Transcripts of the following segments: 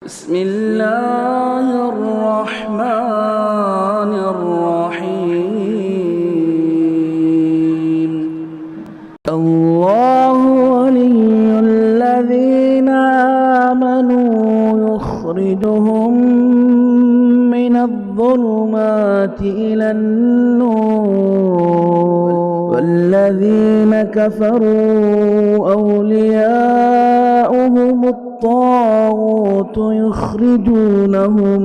بسم الله الرحمن الرحيم الله ولي الذين آمنوا يخرجهم من الظلمات إلى النور والذين كفروا أولياؤهم الطاغوت يخرجونهم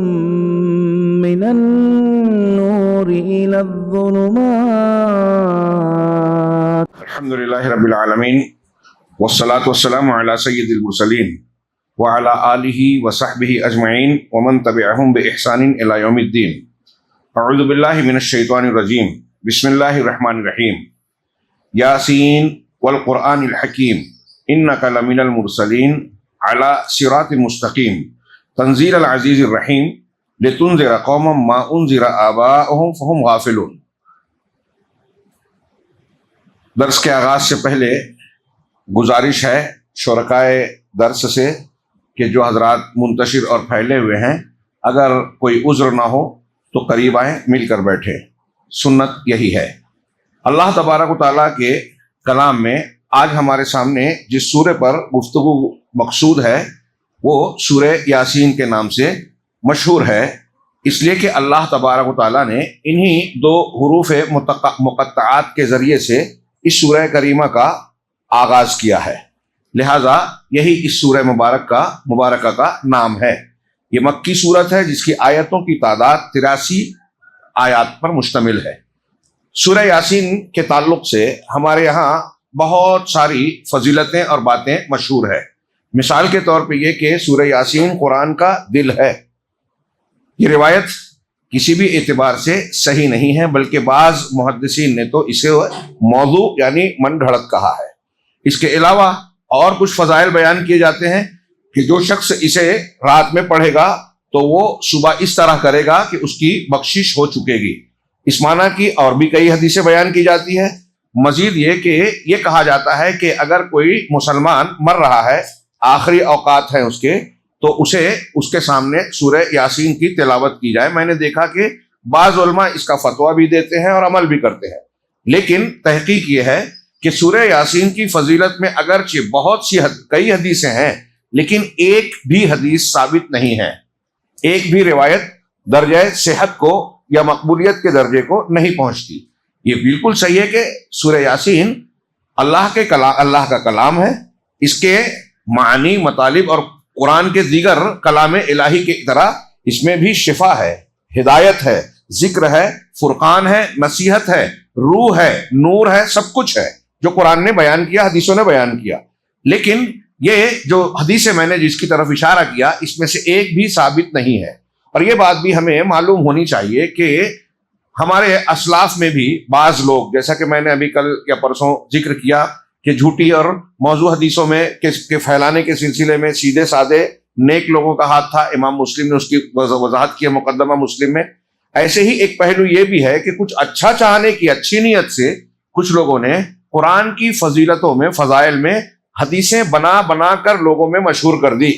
من النور إلى الظلمات. الحمد لله رب العالمين والصلاة والسلام على سيد المرسلين وعلى آله وصحبه أجمعين ومن تبعهم بإحسان إلى يوم الدين. أعوذ بالله من الشيطان الرجيم. بسم الله الرحمن الرحيم. ياسين والقرآن الحكيم إنك لمن المرسلين على صراط مستقيم تنزيل العزيز الرحيم لتنذر قوما ما أنذر آباؤهم فهم غافلون. درس کے آغاز سے پہلے گزارش ہے شرکائے درس سے کہ جو حضرات منتشر اور پھیلے ہوئے ہیں اگر کوئی عذر نہ ہو تو قریب آئیں، مل کر بیٹھے. سنت یہی ہے. اللہ تبارک و تعالیٰ کے کلام میں آج ہمارے سامنے جس سورہ پر گفتگو مقصود ہے وہ سورہ یاسین کے نام سے مشہور ہے، اس لیے کہ اللہ تبارک و تعالیٰ نے انہی دو حروف مقطعات کے ذریعے سے اس سورہ کریمہ کا آغاز کیا ہے، لہٰذا یہی اس سورہ مبارکہ کا نام ہے. یہ مکی صورت ہے جس کی آیتوں کی تعداد 83 آیات پر مشتمل ہے. سورہ یاسین کے تعلق سے ہمارے یہاں بہت ساری فضیلتیں اور باتیں مشہور ہے. مثال کے طور پہ یہ کہ سورہ یاسین قرآن کا دل ہے. یہ روایت کسی بھی اعتبار سے صحیح نہیں ہے، بلکہ بعض محدثین نے تو اسے موضوع یعنی من گھڑت کہا ہے. اس کے علاوہ اور کچھ فضائل بیان کیے جاتے ہیں کہ جو شخص اسے رات میں پڑھے گا تو وہ صبح اس طرح کرے گا کہ اس کی بخشش ہو چکے گی. اس معنی کی اور بھی کئی حدیثیں بیان کی جاتی ہے. مزید یہ کہ یہ کہا جاتا ہے کہ اگر کوئی مسلمان مر رہا ہے، آخری اوقات ہیں اس کے، تو اسے اس کے سامنے سورہ یاسین کی تلاوت کی جائے. میں نے دیکھا کہ بعض علماء اس کا فتویٰ بھی دیتے ہیں اور عمل بھی کرتے ہیں، لیکن تحقیق یہ ہے کہ سورہ یاسین کی فضیلت میں اگرچہ بہت سی کئی حدیثیں ہیں، لیکن ایک بھی حدیث ثابت نہیں ہے، ایک بھی روایت درجہ صحت کو یا مقبولیت کے درجے کو نہیں پہنچتی. یہ بالکل صحیح ہے کہ سورہ یاسین اللہ کا کلام ہے. اس کے معنی، مطالب اور قرآن کے دیگر کلام الہی کی طرح اس میں بھی شفا ہے، ہدایت ہے، ذکر ہے، فرقان ہے، نصیحت ہے، روح ہے، نور ہے، سب کچھ ہے جو قرآن نے بیان کیا، حدیثوں نے بیان کیا. لیکن یہ جو حدیث میں نے جس کی طرف اشارہ کیا اس میں سے ایک بھی ثابت نہیں ہے. اور یہ بات بھی ہمیں معلوم ہونی چاہیے کہ ہمارے اسلاف میں بھی بعض لوگ، جیسا کہ میں نے ابھی کل یا پرسوں ذکر کیا کہ جھوٹی اور موضوع حدیثوں میں کے پھیلانے کے سلسلے میں سیدھے سادے نیک لوگوں کا ہاتھ تھا. امام مسلم نے اس کی وضاحت کی ہے مقدمہ مسلم میں. ایسے ہی ایک پہلو یہ بھی ہے کہ کچھ اچھا چاہنے کی اچھی نیت سے کچھ لوگوں نے قرآن کی فضیلتوں میں، فضائل میں حدیثیں بنا کر لوگوں میں مشہور کر دی.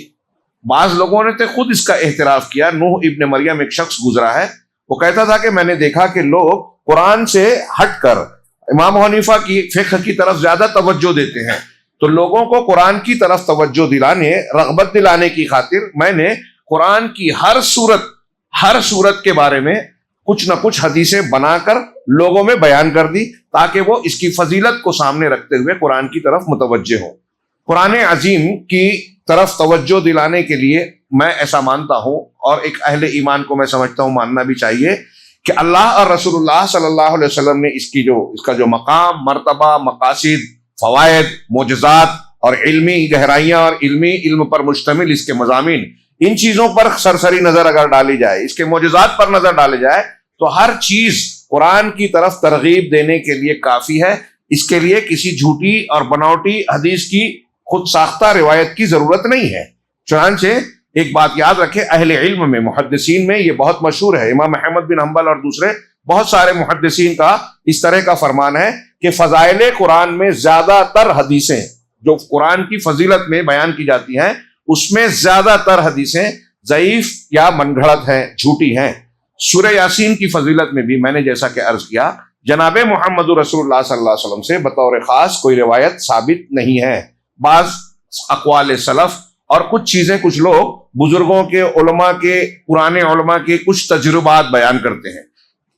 بعض لوگوں نے تو خود اس کا اعتراف کیا. نوح ابن مریم ایک شخص گزرا ہے، وہ کہتا تھا کہ میں نے دیکھا کہ لوگ قرآن سے ہٹ کر امام حنیفہ کی فقہ کی طرف زیادہ توجہ دیتے ہیں، تو لوگوں کو قرآن کی طرف توجہ دلانے، رغبت دلانے کی خاطر میں نے قرآن کی ہر صورت کے بارے میں کچھ نہ کچھ حدیثیں بنا کر لوگوں میں بیان کر دی تاکہ وہ اس کی فضیلت کو سامنے رکھتے ہوئے قرآن کی طرف متوجہ ہوں. قرآن عظیم کی طرف توجہ دلانے کے لیے میں ایسا مانتا ہوں، اور ایک اہل ایمان کو میں سمجھتا ہوں ماننا بھی چاہیے، کہ اللہ اور رسول اللہ صلی اللہ علیہ وسلم نے اس کا جو مقام، مرتبہ، مقاصد، فوائد، معجزات اور علمی گہرائیاں اور علم پر مشتمل اس کے مضامین، ان چیزوں پر سرسری نظر اگر ڈالی جائے، اس کے معجزات پر نظر ڈالے جائے، تو ہر چیز قرآن کی طرف ترغیب دینے کے لیے کافی ہے. اس کے لیے کسی جھوٹی اور بناوٹی حدیث کی خود ساختہ روایت کی ضرورت نہیں ہے. چنانچہ ایک بات یاد رکھے، اہل علم میں، محدثین میں یہ بہت مشہور ہے. امام احمد بن حنبل اور دوسرے بہت سارے محدثین کا اس طرح کا فرمان ہے کہ فضائل قرآن میں زیادہ تر حدیثیں جو قرآن کی فضیلت میں بیان کی جاتی ہیں، اس میں زیادہ تر حدیثیں ضعیف یا من گھڑت ہیں، جھوٹی ہیں۔ سورہ یاسین کی فضیلت میں بھی میں نے جیسا کہ عرض کیا، جناب محمد رسول اللہ صلی اللہ علیہ وسلم سے بطور خاص کوئی روایت ثابت نہیں ہے۔ بعض اقوال سلف اور کچھ چیزیں کچھ لوگ بزرگوں کے، علماء کے، پرانے علماء کے کچھ تجربات بیان کرتے ہیں۔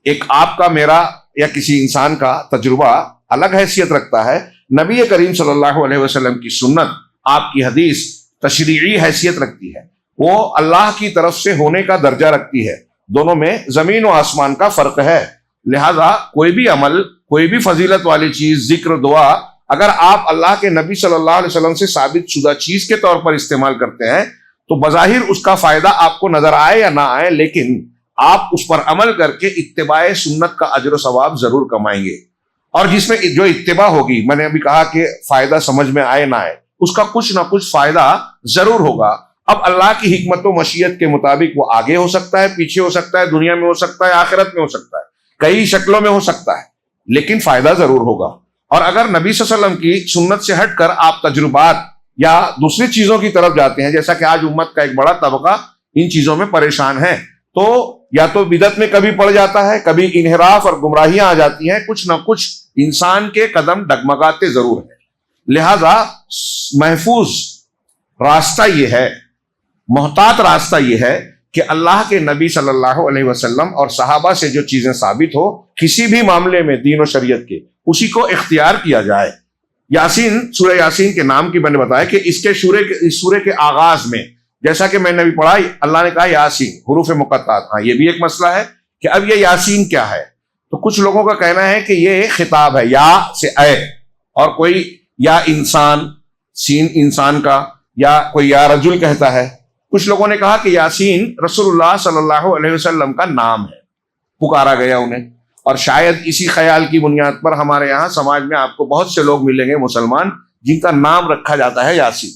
ایک آپ کا، میرا یا کسی انسان کا تجربہ الگ حیثیت رکھتا ہے، نبی کریم صلی اللہ علیہ وسلم کی سنت، آپ کی حدیث تشریعی حیثیت رکھتی ہے، وہ اللہ کی طرف سے ہونے کا درجہ رکھتی ہے۔ دونوں میں زمین و آسمان کا فرق ہے۔ لہذا کوئی بھی عمل، کوئی بھی فضیلت والی چیز، ذکر، دعا، اگر آپ اللہ کے نبی صلی اللہ علیہ وسلم سے ثابت شدہ چیز کے طور پر استعمال کرتے ہیں تو بظاہر اس کا فائدہ آپ کو نظر آئے یا نہ آئے، لیکن آپ اس پر عمل کر کے اتباع سنت کا اجر و ثواب ضرور کمائیں گے۔ اور جس میں جو اتباع ہوگی، میں نے ابھی کہا کہ فائدہ سمجھ میں آئے نہ آئے، اس کا کچھ نہ کچھ فائدہ ضرور ہوگا۔ اب اللہ کی حکمت و مشیت کے مطابق وہ آگے ہو سکتا ہے، پیچھے ہو سکتا ہے، دنیا میں ہو سکتا ہے، آخرت میں ہو سکتا ہے، کئی شکلوں میں ہو سکتا ہے، لیکن فائدہ ضرور ہوگا۔ اور اگر نبی صلی اللہ علیہ وسلم کی سنت سے ہٹ کر آپ تجربات یا دوسری چیزوں کی طرف جاتے ہیں، جیسا کہ آج امت کا ایک بڑا طبقہ ان چیزوں میں پریشان ہے، تو یا تو بدعت میں کبھی پڑ جاتا ہے، کبھی انحراف اور گمراہیاں آ جاتی ہیں، کچھ نہ کچھ انسان کے قدم ڈگمگاتے ضرور ہیں۔ لہذا محفوظ راستہ یہ ہے، محتاط راستہ یہ ہے کہ اللہ کے نبی صلی اللہ علیہ وسلم اور صحابہ سے جو چیزیں ثابت ہو کسی بھی معاملے میں دین و شریعت کے، اسی کو اختیار کیا جائے۔ یاسین، سورہ یاسین کے نام کی میں نے بتایا کہ اس سورے کے آغاز میں، جیسا کہ میں نے ابھی پڑھا، اللہ نے کہا یاسین، حروف مقطعات۔ ہاں، یہ بھی ایک مسئلہ ہے کہ اب یہ یاسین کیا ہے، تو کچھ لوگوں کا کہنا ہے کہ یہ خطاب ہے، یا سے اے، اور کوئی یا انسان، سین انسان کا، یا کوئی یا رجل کہتا ہے۔ کچھ لوگوں نے کہا کہ یاسین رسول اللہ صلی اللہ علیہ وسلم کا نام ہے، پکارا گیا انہیں۔ اور شاید اسی خیال کی بنیاد پر ہمارے یہاں سماج میں آپ کو بہت سے لوگ ملیں گے مسلمان جن کا نام رکھا جاتا ہے یاسین،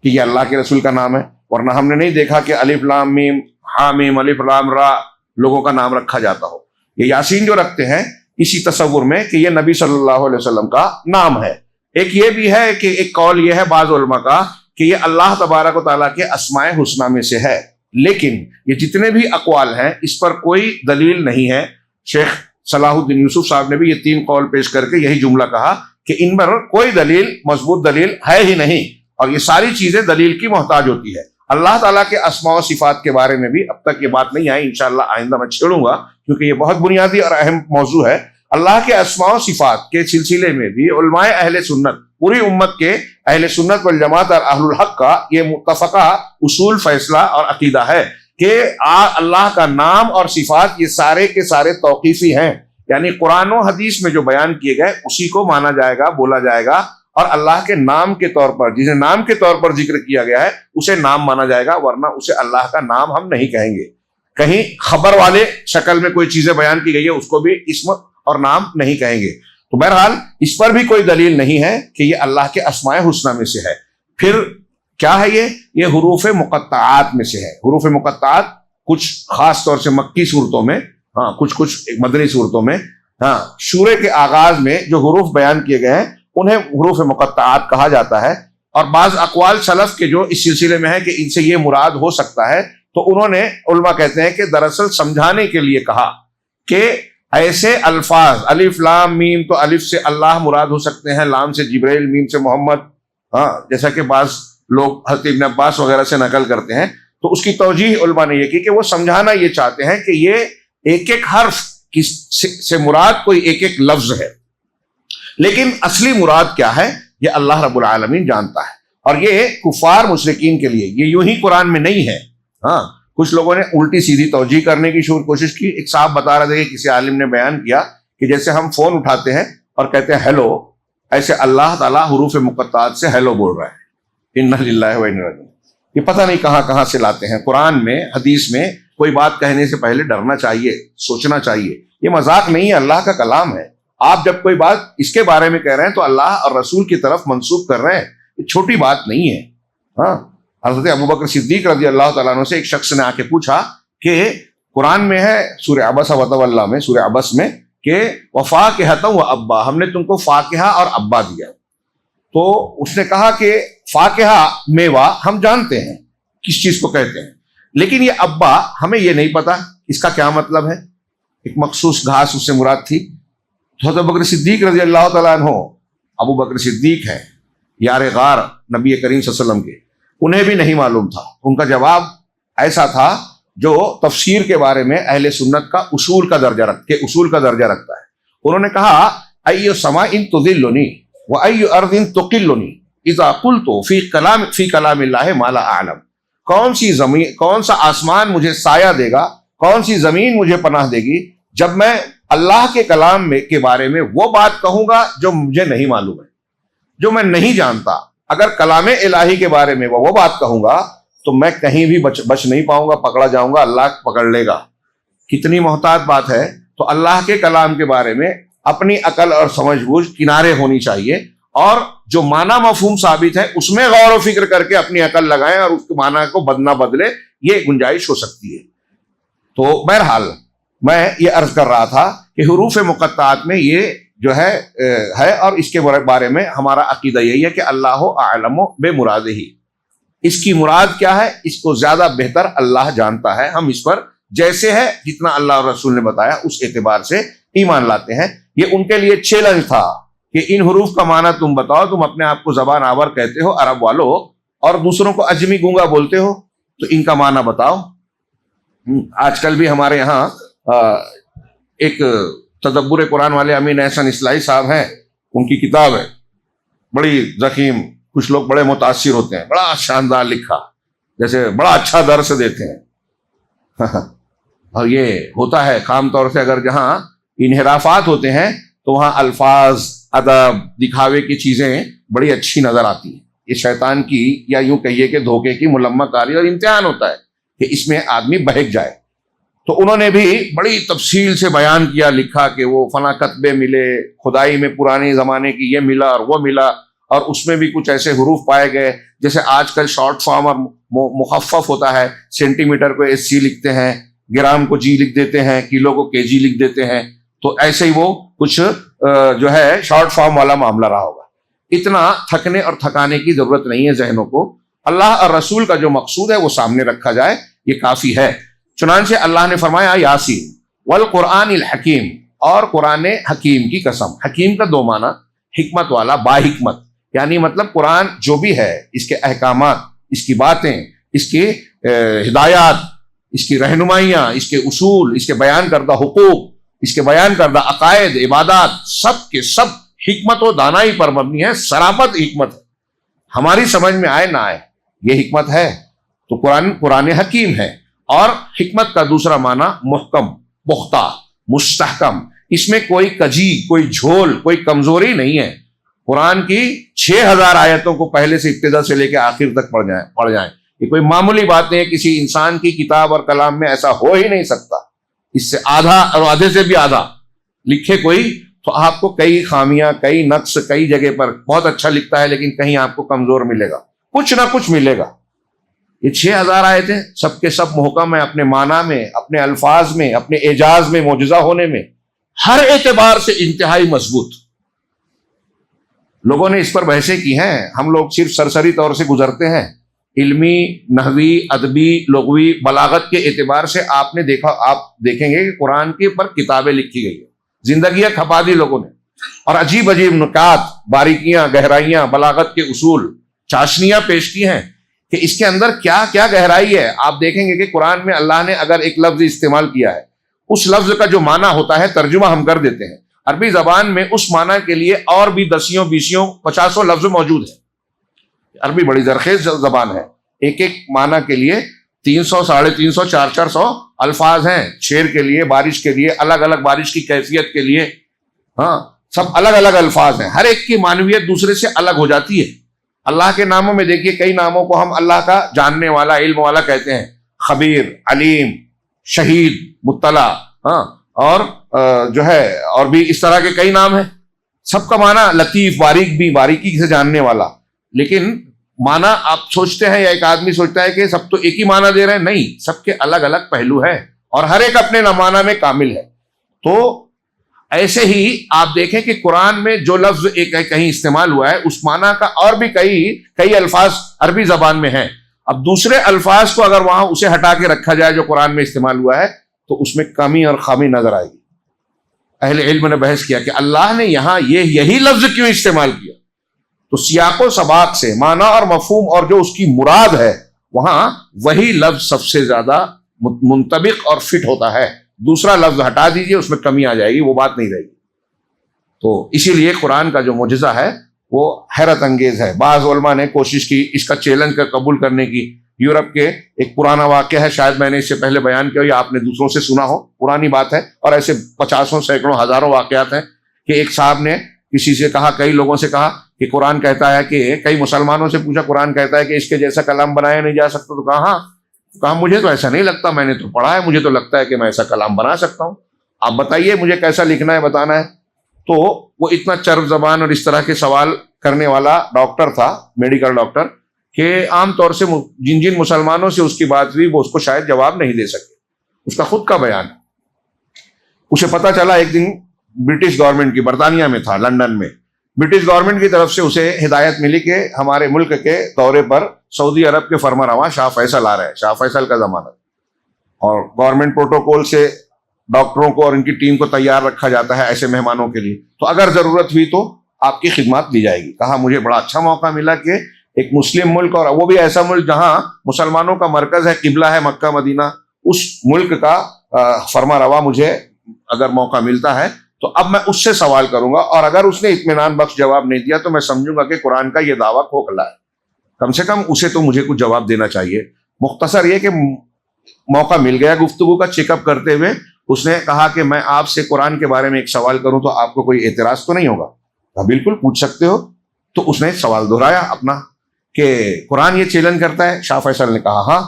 کہ یہ اللہ کے رسول کا نام ہے، ورنہ ہم نے نہیں دیکھا کہ الف لام میم، حامیم، الف لام را لوگوں کا نام رکھا جاتا ہو۔ یہ یاسین جو رکھتے ہیں اسی تصور میں کہ یہ نبی صلی اللہ علیہ وسلم کا نام ہے۔ ایک یہ بھی ہے کہ ایک قول یہ ہے بعض علماء کا کہ یہ اللہ تبارک و تعالیٰ کے اسماء حسنہ میں سے ہے، لیکن یہ جتنے بھی اقوال ہیں اس پر کوئی دلیل نہیں ہے۔ شیخ صلاح الدین یوسف صاحب نے بھی یہ 3 قول پیش کر کے یہی جملہ کہا کہ ان پر کوئی دلیل، مضبوط دلیل ہے ہی نہیں، اور یہ ساری چیزیں دلیل کی محتاج ہوتی ہے۔ اللہ تعالیٰ کے اسماء و صفات کے بارے میں بھی اب تک یہ بات نہیں آئی، انشاءاللہ آئندہ میں چھیڑوں گا کیونکہ یہ بہت بنیادی اور اہم موضوع ہے۔ اللہ کے اسماء و صفات کے سلسلے میں بھی علماء اہل سنت، پوری امت کے اہل سنت والجماعت اور اہل الحق کا یہ متفقہ اصول، فیصلہ اور عقیدہ ہے کہ اللہ کا نام اور صفات یہ سارے کے سارے توقیفی ہیں، یعنی قرآن و حدیث میں جو بیان کیے گئے اسی کو مانا جائے گا، بولا جائے گا، اور اللہ کے نام کے طور پر، جسے نام کے طور پر ذکر کیا گیا ہے اسے نام مانا جائے گا، ورنہ اسے اللہ کا نام ہم نہیں کہیں گے۔ کہیں خبر والے شکل میں کوئی چیزیں بیان کی گئی ہے اس کو بھی اسم اور نام نہیں کہیں گے۔ تو بہرحال اس پر بھی کوئی دلیل نہیں ہے کہ یہ اللہ کے اسماء حسنہ میں سے ہے۔ پھر کیا ہے یہ حروف مقطعات میں سے ہے۔ حروف مقطعات کچھ خاص طور سے مکی صورتوں میں، ہاں کچھ مدنی صورتوں میں، ہاں سورے کے آغاز میں جو حروف بیان کیے گئے ہیں انہیں حروف مقطعات کہا جاتا ہے۔ اور بعض اقوال سلف کے جو اس سلسلے میں ہے کہ ان سے یہ مراد ہو سکتا ہے، تو انہوں نے، علماء کہتے ہیں کہ دراصل سمجھانے کے لیے کہا کہ ایسے الفاظ، الف لام میم، تو الف سے اللہ مراد ہو سکتے ہیں، لام سے جبرائیل، میم سے محمد، ہاں جیسا کہ بعض لوگ حضرت ابن عباس وغیرہ سے نقل کرتے ہیں۔ تو اس کی توجیہ علماء نے یہ کی کہ وہ سمجھانا یہ چاہتے ہیں کہ یہ ایک ایک حرف سے مراد کوئی ایک ایک لفظ ہے، لیکن اصلی مراد کیا ہے یہ اللہ رب العالمین جانتا ہے، اور یہ کفار مشرکین کے لیے یہ یوں ہی قرآن میں نہیں ہے۔ ہاں کچھ لوگوں نے الٹی سیدھی توجیہ کرنے کی کوشش کی۔ ایک صاحب بتا رہے تھے کہ کسی عالم نے بیان کیا کہ جیسے ہم فون اٹھاتے ہیں اور کہتے ہیں ہیلو، ایسے اللہ تعالیٰ حروف مقطعات سے ہیلو بول رہا ہے۔ انا للہ و انا الیہ راجعون۔ یہ پتہ نہیں کہاں سے لاتے ہیں۔ قرآن میں، حدیث میں کوئی بات کہنے سے پہلے ڈرنا چاہیے، سوچنا چاہیے۔ یہ مذاق نہیں ہے، اللہ کا کلام ہے۔ آپ جب کوئی بات اس کے بارے میں کہہ رہے ہیں تو اللہ اور رسول کی طرف منسوب کر رہے ہیں، یہ چھوٹی بات نہیں ہے۔ ہاں حضرت ابوبکر صدیق رضی اللہ تعالیٰ عنہ سے ایک شخص نے آ کے پوچھا کہ قرآن میں ہے سورہ عبس وتولیٰ میں، سورہ عبس میں، کہ وفاکہۃ و ابا، ہم نے تم کو فاکہہ اور ابا دیا۔ تو اس نے کہا کہ فاکہہ میوہ ہم جانتے ہیں کس چیز کو کہتے ہیں، لیکن یہ ابا ہمیں یہ نہیں پتا اس کا کیا مطلب ہے. ایک مخصوص گھاس اس سے مراد تھی. حضرت بکر صدیق رضی اللہ تعالیٰ عنہ، ابو بکر صدیق ہے یار غار نبی کریم صلی اللہ علیہ وسلم کے، انہیں بھی نہیں معلوم تھا. ان کا جواب ایسا تھا جو تفسیر کے بارے میں اہل سنت کا اصول کا درجہ رکھتا ہے. انہوں نے کہا ای سماء تذلنی و ای ارض تقلنی اذا قلت فی کلام اللہ ما لا اعلم. کون سا آسمان مجھے سایہ دے گا، کون سی زمین مجھے پناہ دے گی جب میں اللہ کے کلام کے بارے میں وہ بات کہوں گا جو مجھے نہیں معلوم ہے، جو میں نہیں جانتا. اگر کلام الہی کے بارے میں وہ بات کہوں گا تو میں کہیں بھی بچ نہیں پاؤں گا، پکڑا جاؤں گا، اللہ پکڑ لے گا. کتنی محتاط بات ہے. تو اللہ کے کلام کے بارے میں اپنی عقل اور سمجھ بوجھ کنارے ہونی چاہیے، اور جو معنی مفہوم ثابت ہے اس میں غور و فکر کر کے اپنی عقل لگائیں اور اس کے معنی کو نہ بدلے. یہ گنجائش ہو سکتی ہے. تو بہرحال میں یہ عرض کر رہا تھا کہ حروف مقطعات میں یہ جو ہے اور اس کے بارے میں ہمارا عقیدہ یہی ہے کہ اللہ اعلم بمرادہ. اس کی مراد کیا ہے اس کو زیادہ بہتر اللہ جانتا ہے. ہم اس پر جیسے ہے جتنا اللہ اور رسول نے بتایا اس اعتبار سے ایمان لاتے ہیں. یہ ان کے لیے چیلنج تھا کہ ان حروف کا معنی تم بتاؤ. تم اپنے آپ کو زبان آور کہتے ہو عرب والو، اور دوسروں کو اجمی گونگا بولتے ہو، تو ان کا معنی بتاؤ. آج کل بھی ہمارے یہاں ایک تدبر قرآن والے امین احسن اصلاحی صاحب ہیں، ان کی کتاب ہے بڑی ضخیم. کچھ لوگ بڑے متاثر ہوتے ہیں، بڑا شاندار لکھا، جیسے بڑا اچھا درس دیتے ہیں. اور یہ ہوتا ہے عام طور سے اگر جہاں انحرافات ہوتے ہیں تو وہاں الفاظ، ادب، دکھاوے کی چیزیں بڑی اچھی نظر آتی ہیں. یہ شیطان کی یا یوں کہیے کہ دھوکے کی ملمہ کاری اور امتحان ہوتا ہے کہ اس میں آدمی بہک جائے. تو انہوں نے بھی بڑی تفصیل سے بیان کیا، لکھا کہ وہ فلاں کتبے ملے، کھدائی میں پرانے زمانے کی یہ ملا اور وہ ملا، اور اس میں بھی کچھ ایسے حروف پائے گئے جیسے آج کل شارٹ فارم اور مخفف ہوتا ہے. سینٹی میٹر کو SC لکھتے ہیں، گرام کو G لکھ دیتے ہیں، کلو کو KG لکھ دیتے ہیں. تو ایسے ہی وہ کچھ جو ہے شارٹ فارم والا معاملہ رہا ہوگا. اتنا تھکنے اور تھکانے کی ضرورت نہیں ہے ذہنوں کو. اللہ اور رسول کا جو مقصود ہے وہ سامنے رکھا جائے، یہ کافی ہے. چنانچہ اللہ نے فرمایا یاسین والقرآن الحکیم، اور قرآن حکیم کی قسم. حکیم کا دو معنی، حکمت والا، با حکمت، یعنی مطلب قرآن جو بھی ہے، اس کے احکامات، اس کی باتیں، اس کی ہدایات، اس کی رہنمائیاں، اس کے اصول، اس کے بیان کردہ حقوق، اس کے بیان کردہ عقائد، عبادات، سب کے سب حکمت و دانائی پر مبنی ہے. صرافت حکمت ہے، ہماری سمجھ میں آئے نہ آئے یہ حکمت ہے. تو قرآن حکیم ہے. اور حکمت کا دوسرا معنی محکم، پختہ، مستحکم. اس میں کوئی کجی، کوئی جھول، کوئی کمزوری نہیں ہے. قرآن کی 6000 آیتوں کو پہلے سے ابتدا سے لے کے آخر تک پڑھ جائیں. یہ کوئی معمولی بات نہیں ہے. کسی انسان کی کتاب اور کلام میں ایسا ہو ہی نہیں سکتا. اس سے آدھا اور آدھے سے بھی آدھا لکھے کوئی تو آپ کو کئی خامیاں، کئی نقص، کئی جگہ پر بہت اچھا لکھتا ہے لیکن کہیں آپ کو کمزور ملے گا، کچھ نہ کچھ ملے گا. یہ 6000 آیتیں سب کے سب محکم ہیں، اپنے معنی میں، اپنے الفاظ میں، اپنے اعجاز میں، معجزہ ہونے میں، ہر اعتبار سے انتہائی مضبوط. لوگوں نے اس پر بحثیں کی ہیں، ہم لوگ صرف سرسری طور سے گزرتے ہیں. علمی، نحوی، ادبی، لغوی، بلاغت کے اعتبار سے آپ دیکھیں گے کہ قرآن کے پر کتابیں لکھی گئی ہیں، زندگیاں کھپا دی لوگوں نے، اور عجیب عجیب نکات، باریکیاں، گہرائیاں، بلاغت کے اصول، چاشنیاں پیش کی ہیں کہ اس کے اندر کیا کیا گہرائی ہے. آپ دیکھیں گے کہ قرآن میں اللہ نے اگر ایک لفظ استعمال کیا ہے، اس لفظ کا جو معنی ہوتا ہے ترجمہ ہم کر دیتے ہیں. عربی زبان میں اس معنی کے لیے اور بھی 10 20 50 لفظ موجود ہیں. عربی بڑی زرخیز زبان ہے. ایک ایک معنی کے لیے 300 350 400 الفاظ ہیں. شیر کے لیے، بارش کے لیے، الگ الگ بارش کی کیفیت کے لیے، ہاں سب الگ الگ الفاظ ہیں. ہر ایک کی معنویت دوسرے سے الگ ہو جاتی ہے. اللہ کے ناموں میں دیکھیے کئی ناموں کو ہم اللہ کا جاننے والا، علم والا کہتے ہیں. خبیر، علیم، شہید، مطلع، ہاں اور جو ہے اور بھی اس طرح کے کئی نام ہیں. سب کا معنی لطیف، باریک بھی، باریکی سے جاننے والا. لیکن معنی آپ سوچتے ہیں یا ایک آدمی سوچتا ہے کہ سب تو ایک ہی معنی دے رہے ہیں. نہیں، سب کے الگ الگ پہلو ہیں اور ہر ایک اپنے معنی میں کامل ہے. تو ایسے ہی آپ دیکھیں کہ قرآن میں جو لفظ ایک کہیں استعمال ہوا ہے، اس معنی کا اور بھی کئی الفاظ عربی زبان میں ہیں. اب دوسرے الفاظ کو اگر وہاں اسے ہٹا کے رکھا جائے جو قرآن میں استعمال ہوا ہے تو اس میں کمی اور خامی نظر آئے گی۔ اہل علم نے بحث کیا کہ اللہ نے یہاں یہی لفظ کیوں استعمال کیا؟ تو سیاق و سباق سے معنی اور مفہوم اور جو اس کی مراد ہے وہاں وہی لفظ سب سے زیادہ منطبق اور فٹ ہوتا ہے۔ دوسرا لفظ ہٹا دیجئے، اس میں کمی آ جائے گی، وہ بات نہیں رہے گی۔ تو اسی لیے قرآن کا جو معجزہ ہے وہ حیرت انگیز ہے۔ بعض علماء نے کوشش کی اس کا چیلنج کا قبول کرنے کی۔ یورپ کے ایک پرانا واقعہ ہے، شاید میں نے اس سے پہلے بیان کیا یا آپ نے دوسروں سے سنا ہو، پرانی بات ہے، اور ایسے 50 سینکڑوں ہزاروں واقعات ہیں کہ ایک صاحب نے کسی سے کہا، کئی لوگوں سے کہا کہ قرآن کہتا ہے کہ، کئی مسلمانوں سے پوچھا قرآن کہتا ہے کہ اس کے جیسا کلام بنایا نہیں جا سکتا، تو کہا ہاں، کہا مجھے تو ایسا نہیں لگتا، میں نے تو پڑھا ہے، مجھے تو لگتا ہے کہ میں ایسا کلام بنا سکتا ہوں، آپ بتائیے مجھے کیسا لکھنا ہے، بتانا ہے۔ تو وہ اتنا چرب زبان اور اس طرح کے سوال کرنے والا ڈاکٹر تھا، میڈیکل ڈاکٹر، کہ عام طور سے جن مسلمانوں سے اس کی بات ہوئی وہ اس کو شاید جواب نہیں دے سکے۔ اس کا خود کا بیان، اسے پتا چلا ایک دن برٹش گورنمنٹ کی، برطانیہ میں تھا، لندن میں، برٹش گورنمنٹ کی طرف سے اسے ہدایت ملی کہ ہمارے ملک کے دورے پر سعودی عرب کے فرما رواں شاہ فیصل آ رہے ہیں، شاہ فیصل کا زمانہ، اور گورنمنٹ پروٹوکول سے ڈاکٹروں کو اور ان کی ٹیم کو تیار رکھا جاتا ہے ایسے مہمانوں کے لیے، تو اگر ضرورت ہوئی تو آپ کی خدمات دی جائے گی۔ کہا مجھے بڑا اچھا موقع ملا کہ ایک مسلم ملک، اور وہ بھی ایسا ملک جہاں مسلمانوں کا مرکز ہے، قبلہ ہے مکہ مدینہ، اس ملک کا فرما روا مجھے اگر موقع ملتا ہے تو اب میں اس سے سوال کروں گا، اور اگر اس نے اطمینان بخش جواب نہیں دیا تو میں سمجھوں گا کہ قرآن کا یہ دعویٰ کھوکھلا ہے، کم سے کم اسے تو مجھے کچھ جواب دینا چاہیے۔ مختصر یہ کہ موقع مل گیا گفتگو کا چیک اپ کرتے ہوئے، اس نے کہا کہ میں آپ سے قرآن کے بارے میں ایک سوال کروں تو آپ کو کوئی اعتراض تو نہیں ہوگا؟ کہا بالکل پوچھ سکتے ہو۔ تو اس نے سوال دہرایا اپنا کہ قرآن یہ چیلنج کرتا ہے؟ شاہ فیصل نے کہا ہاں۔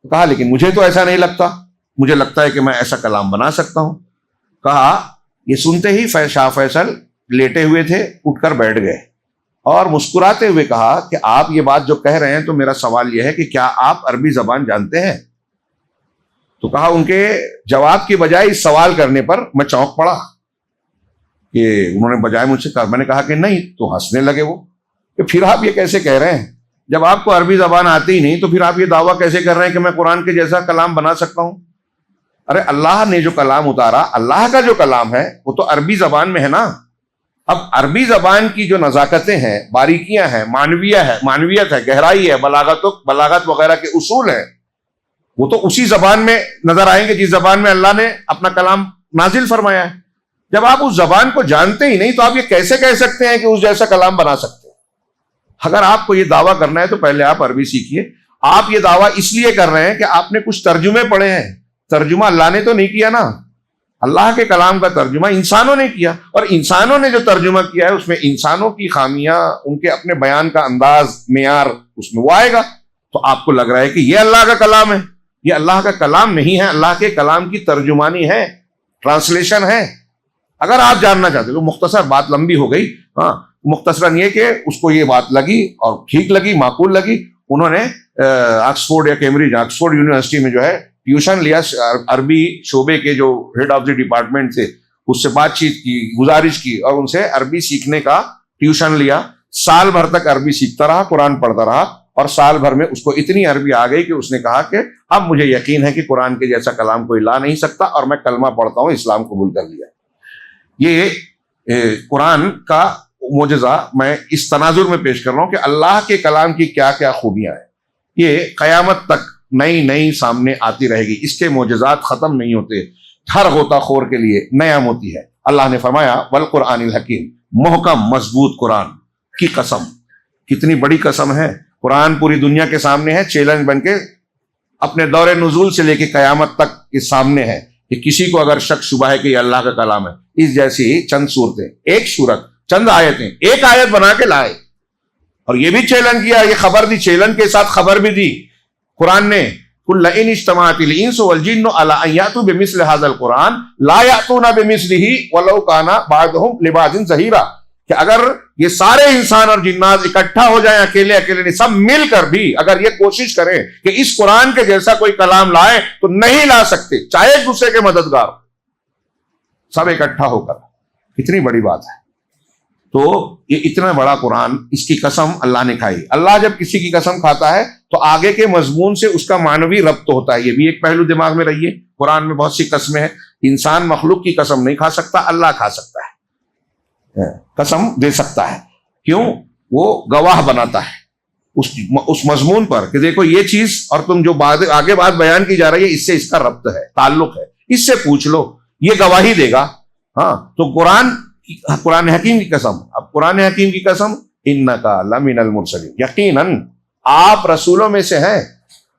کہا لیکن مجھے تو ایسا نہیں لگتا، مجھے لگتا ہے کہ میں ایسا کلام بنا سکتا ہوں۔ کہا یہ سنتے ہی شاہ فیصل لیٹے ہوئے تھے، اٹھ کر بیٹھ گئے اور مسکراتے ہوئے کہا کہ آپ یہ بات جو کہہ رہے ہیں تو میرا سوال یہ ہے کہ کیا آپ عربی زبان جانتے ہیں؟ تو کہا ان کے جواب کی بجائے اس سوال کرنے پر میں چونک پڑا کہ انہوں نے بجائے مجھ سے کہا، میں نے کہا کہ نہیں، تو ہنسنے لگے وہ کہ پھر آپ یہ کیسے کہہ رہے ہیں؟ جب آپ کو عربی زبان آتی ہی نہیں تو پھر آپ یہ دعویٰ کیسے کر رہے ہیں کہ میں قرآن کے جیسا کلام بنا سکتا ہوں؟ ارے اللہ نے جو کلام اتارا، اللہ کا جو کلام ہے وہ تو عربی زبان میں ہے نا۔ اب عربی زبان کی جو نزاکتیں ہیں، باریکیاں ہیں، معنویت ہے، گہرائی ہے، بلاغت وغیرہ کے اصول ہیں، وہ تو اسی زبان میں نظر آئیں گے جس زبان میں اللہ نے اپنا کلام نازل فرمایا ہے۔ جب آپ اس زبان کو جانتے ہی نہیں تو آپ یہ کیسے کہہ سکتے ہیں کہ اس جیسا کلام بنا سکتے ہیں؟ اگر آپ کو یہ دعویٰ کرنا ہے تو پہلے آپ عربی سیکھیے۔ آپ یہ دعویٰ اس لیے کر رہے ہیں کہ آپ نے کچھ ترجمے پڑھے ہیں، ترجمہ اللہ نے تو نہیں کیا نا، اللہ کے کلام کا ترجمہ انسانوں نے کیا، اور انسانوں نے جو ترجمہ کیا ہے اس میں انسانوں کی خامیاں، ان کے اپنے بیان کا انداز، معیار اس میں وہ آئے گا۔ تو آپ کو لگ رہا ہے کہ یہ اللہ کا کلام ہے، یہ اللہ کا کلام نہیں ہے، اللہ کے کلام کی ترجمانی ہے، ٹرانسلیشن ہے۔ اگر آپ جاننا چاہتے ہو، مختصر بات لمبی ہو گئی، ہاں مختصراً یہ کہ اس کو یہ بات لگی اور ٹھیک لگی، معقول لگی، انہوں نے آکسفورڈ یا کیمبرج، آکسفورڈ یونیورسٹی میں جو ہے ٹیوشن لیا، عربی شعبے کے جو ہیڈ آف دی ڈپارٹمنٹ تھے اس سے بات چیت کی، گزارش کی اور ان سے عربی سیکھنے کا ٹیوشن لیا۔ سال بھر تک عربی سیکھتا رہا، قرآن پڑھتا رہا، اور سال بھر میں اس کو اتنی عربی آ گئی کہ اس نے کہا کہ اب مجھے یقین ہے کہ قرآن کے جیسا کلام کوئی لا نہیں سکتا، اور میں کلمہ پڑھتا ہوں، اسلام قبول کر لیا۔ یہ قرآن کا معجزہ میں اس تناظر میں پیش کر رہا ہوں کہ اللہ کے کلام کی کیا کیا خوبیاں ہیں، یہ قیامت تک نئی نئی سامنے آتی رہے گی، اس کے معجزات ختم نہیں ہوتے، ہر غوطہ خور کے لیے نیا موتی ہے۔ اللہ نے فرمایا والقرآن الحکیم، محکم مضبوط قرآن کی قسم۔ کتنی بڑی قسم ہے، قرآن پوری دنیا کے سامنے ہے، چیلنج بن کے اپنے دور نزول سے لے کے قیامت تک کے سامنے ہے کہ کسی کو اگر شک شبہ ہے کہ یہ اللہ کا کلام ہے، اس جیسی چند صورتیں، ایک صورت، چند آیتیں، ایک آیت بنا کے لائے، اور یہ بھی چیلنج کیا، یہ خبر دی، چیلنج کے ساتھ خبر بھی دی قرآن نے، قُلْ لَئِنِ اجْتَمَعَتِ الْإِنسُ وَالْجِنُّ عَلَىٰ أَن يَأْتُوا بِمِثْلِ هَٰذَا الْقُرْآنِ لَا يَأْتُونَ بِمِثْلِهِ وَلَوْ كَانَ بَعْضُهُمْ لِبَعْضٍ ظَهِيرًا، کہ اگر یہ سارے انسان اور جنات اکٹھا ہو جائیں، اکیلے نہیں، سب مل کر بھی اگر یہ کوشش کریں کہ اس قرآن کے جیسا کوئی کلام لائیں تو نہیں لا سکتے، چاہے ایک دوسرے کے مددگار ہو، سب اکٹھا ہو کر۔ کتنی بڑی بات ہے۔ تو یہ اتنا بڑا قرآن، اس کی قسم اللہ نے کھائی۔ اللہ جب کسی کی قسم کھاتا ہے تو آگے کے مضمون سے اس کا معنوی ربط ہوتا ہے. یہ بھی ایک پہلو دماغ میں رہیے. قرآن میں بہت سی قسمیں ہیں. انسان مخلوق کی قسم نہیں کھا سکتا, اللہ کھا سکتا ہے, قسم دے سکتا ہے. کیوں؟ وہ گواہ بناتا ہے اس مضمون پر کہ دیکھو یہ چیز اور تم جو آگے بات بیان کی جا رہی ہے اس سے اس کا ربط ہے, تعلق ہے, اس سے پوچھ لو, یہ گواہی دے گا. ہاں تو قرآن حکیم کی قسم. اب قرآن حکیم کی قسم, انکا لمن المرسلین, یقیناً آپ رسولوں میں سے ہیں.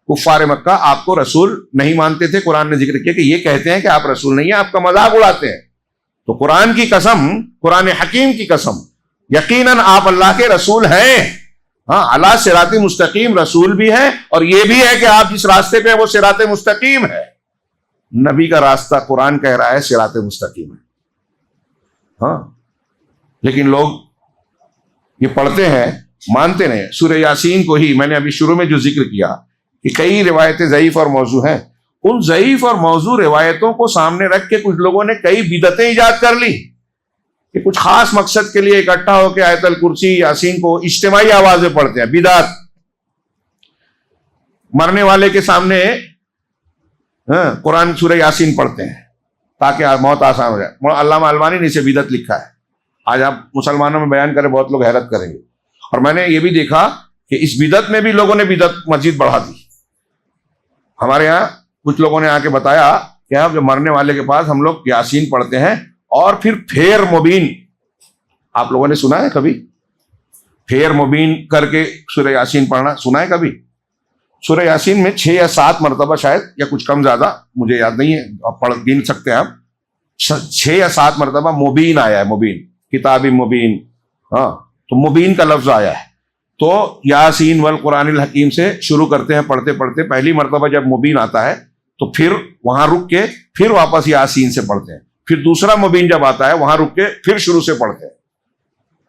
کفار مکہ آپ کو رسول نہیں مانتے تھے. قرآن نے ذکر کیا کہ یہ کہتے ہیں کہ آپ رسول نہیں ہیں, آپ کا مذاق اڑاتے ہیں. تو قرآن کی قسم, قرآن حکیم کی قسم, یقیناً آپ اللہ کے رسول ہیں. ہاں, علی صراط مستقیم رسول بھی ہے, اور یہ بھی ہے کہ آپ جس راستے پہ وہ صراط مستقیم ہے. نبی کا راستہ قرآن کہہ رہا ہے صراط مستقیم ہے. ہاں, لیکن لوگ یہ پڑھتے ہیں, مانتے نہیں. سورہ یاسین کو ہی میں نے ابھی شروع میں جو ذکر کیا کہ کئی روایتیں ضعیف اور موضوع ہیں, ان ضعیف اور موضوع روایتوں کو سامنے رکھ کے کچھ لوگوں نے کئی بدعتیں ایجاد کر لی کہ کچھ خاص مقصد کے لیے اکٹھا ہو کے آیت الکرسی یاسین کو اجتماعی آواز میں پڑھتے ہیں. بدعت. مرنے والے کے سامنے قرآن سورہ یاسین پڑھتے ہیں تاکہ موت آسان ہو جائے. علامہ البانی نے اسے بدعت لکھا ہے. آج آپ مسلمانوں میں بیان کریں بہت لوگ حیرت کریں گے. اور میں نے یہ بھی دیکھا کہ اس بدعت میں بھی لوگوں نے بدعت مزید بڑھا دی. ہمارے ہاں کچھ لوگوں نے آ کے بتایا کہ اب جو مرنے والے کے پاس ہم لوگ یاسین پڑھتے ہیں اور پھر پھیر مبین. آپ لوگوں نے سنا ہے کبھی پھیر مبین کر کے سورہ یاسین پڑھنا؟ سنا ہے کبھی؟ سورہ یاسین میں 6 یا 7 مرتبہ شاید, یا کچھ کم زیادہ مجھے یاد نہیں ہے, آپ پڑھ گن سکتے ہیں آپ. 6 یا 7 مرتبہ مبین آیا ہے. مبین, کتاب مبین. ہاں, تو مبین کا لفظ آیا ہے. تو یاسین والقرآن الحکیم سے شروع کرتے ہیں پڑھتے پڑھتے. پہلی مرتبہ جب مبین آتا ہے تو پھر وہاں رک کے پھر واپس یاسین سے پڑھتے ہیں. پھر دوسرا مبین جب آتا ہے وہاں رک کے پھر شروع سے پڑھتے ہیں.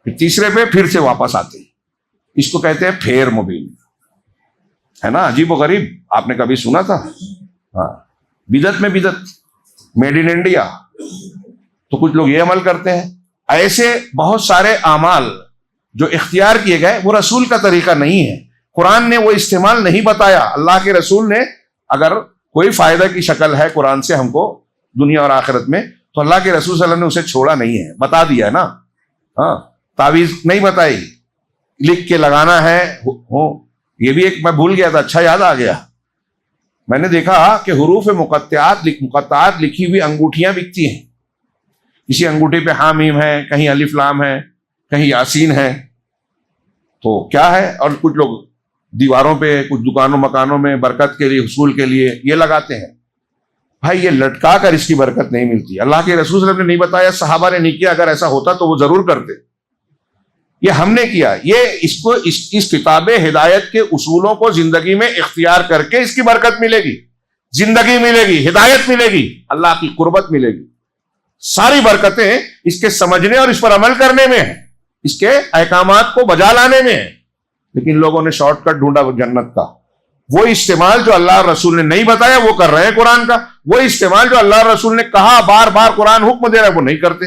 پھر تیسرے پہ پھر سے واپس آتے ہیں. اس کو کہتے ہیں پھیر مبین. ہے نا عجیب و غریب؟ آپ نے کبھی سنا تھا؟ ہاں, بدعت میں بدعت, میڈ ان انڈیا. تو کچھ لوگ یہ عمل کرتے ہیں. ایسے بہت سارے اعمال جو اختیار کیے گئے وہ رسول کا طریقہ نہیں ہے. قرآن نے وہ استعمال نہیں بتایا. اللہ کے رسول نے اگر کوئی فائدہ کی شکل ہے قرآن سے ہم کو دنیا اور آخرت میں, تو اللہ کے رسول صلی اللہ علیہ وسلم نے اسے چھوڑا نہیں ہے, بتا دیا ہے نا. ہاں, تعویذ نہیں بتائی, لکھ کے لگانا ہے. یہ بھی ایک میں بھول گیا تھا, اچھا یاد آ گیا. میں نے دیکھا کہ حروف مقطعات لکھی ہوئی انگوٹھیاں بکتی ہیں. کسی انگوٹھی پہ حامیم ہے, کہیں الف لام ہے, کہیں یاسین ہے. تو کیا ہے؟ اور کچھ لوگ دیواروں پہ, کچھ دکانوں مکانوں میں برکت کے لیے, حصول کے لیے یہ لگاتے ہیں. بھائی یہ لٹکا کر اس کی برکت نہیں ملتی. اللہ کے رسول صلی اللہ علیہ وسلم نے نہیں بتایا, صحابہ نے نہیں کیا. اگر ایسا ہوتا تو وہ ضرور کرتے. یہ ہم نے کیا. یہ اس کتاب ہدایت کے اصولوں کو زندگی میں اختیار کر کے اس کی برکت ملے گی, زندگی ملے گی, ہدایت ملے گی, اللہ کی قربت ملے گی. ساری برکتیں اس کے سمجھنے اور اس پر عمل کرنے میں ہیں, اس کے احکامات کو بجا لانے میں ہیں. لیکن لوگوں نے شارٹ کٹ ڈھونڈا جنت کا. وہ استعمال جو اللہ رسول نے نہیں بتایا وہ کر رہے ہیں قرآن کا. وہ استعمال جو اللہ رسول نے کہا, بار بار قرآن حکم دے رہا ہے, وہ نہیں کرتے.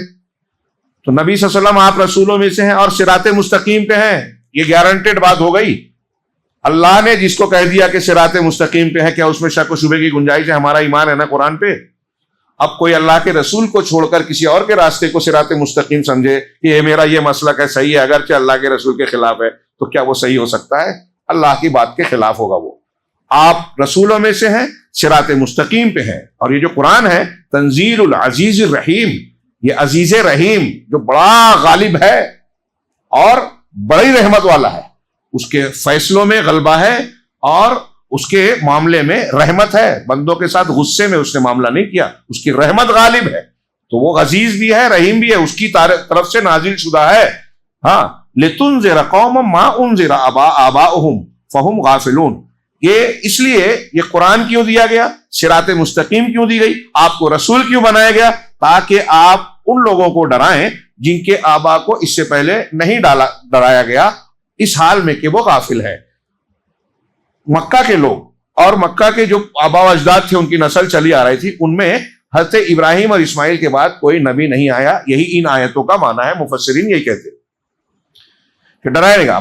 تو نبی صلی اللہ علیہ وسلم آپ رسولوں میں سے ہیں اور صراط مستقیم پہ ہیں. یہ گارنٹیڈ بات ہو گئی. اللہ نے جس کو کہہ دیا کہ صراط مستقیم پہ ہے, کیا اس میں شک و شبے کی گنجائش ہے؟ ہمارا ایمان ہے نا قرآن پہ. اب کوئی اللہ کے رسول کو چھوڑ کر کسی اور کے راستے کو صراط مستقیم سمجھے کہ یہ میرا یہ مسلک ہے, صحیح ہے, اگرچہ اللہ کے رسول کے خلاف ہے, تو کیا وہ صحیح ہو سکتا ہے؟ اللہ کی بات کے خلاف ہوگا وہ. آپ رسولوں میں سے ہیں, صراط مستقیم پہ ہیں. اور یہ جو قرآن ہے تنزیل العزیز الرحیم, یہ عزیز رحیم جو بڑا غالب ہے اور بڑی رحمت والا ہے. اس کے فیصلوں میں غلبہ ہے اور اس کے معاملے میں رحمت ہے. بندوں کے ساتھ غصے میں اس نے معاملہ نہیں کیا, اس کی رحمت غالب ہے. تو وہ عزیز بھی ہے, رحیم بھی ہے, اس کی طرف سے نازل شدہ ہے. ہاں, لتنذر قوما ما انذر آباؤہم فہم غافلون. یہ اس لیے یہ قرآن کیوں دیا گیا, صراط مستقیم کیوں دی گئی, آپ کو رسول کیوں بنایا گیا؟ تاکہ آپ ان لوگوں کو ڈرائیں جن کے آبا کو اس سے پہلے نہیں ڈرایا گیا, اس حال میں کہ وہ غافل ہے. مکہ کے لوگ اور مکہ کے جو آبا و اجداد تھے, ان کی نسل چلی آ رہی تھی, ان میں حضرت ابراہیم اور اسماعیل کے بعد کوئی نبی نہیں آیا. یہی ان آیتوں کا معنی ہے. مفسرین یہی کہتے کہ ڈرائے گا.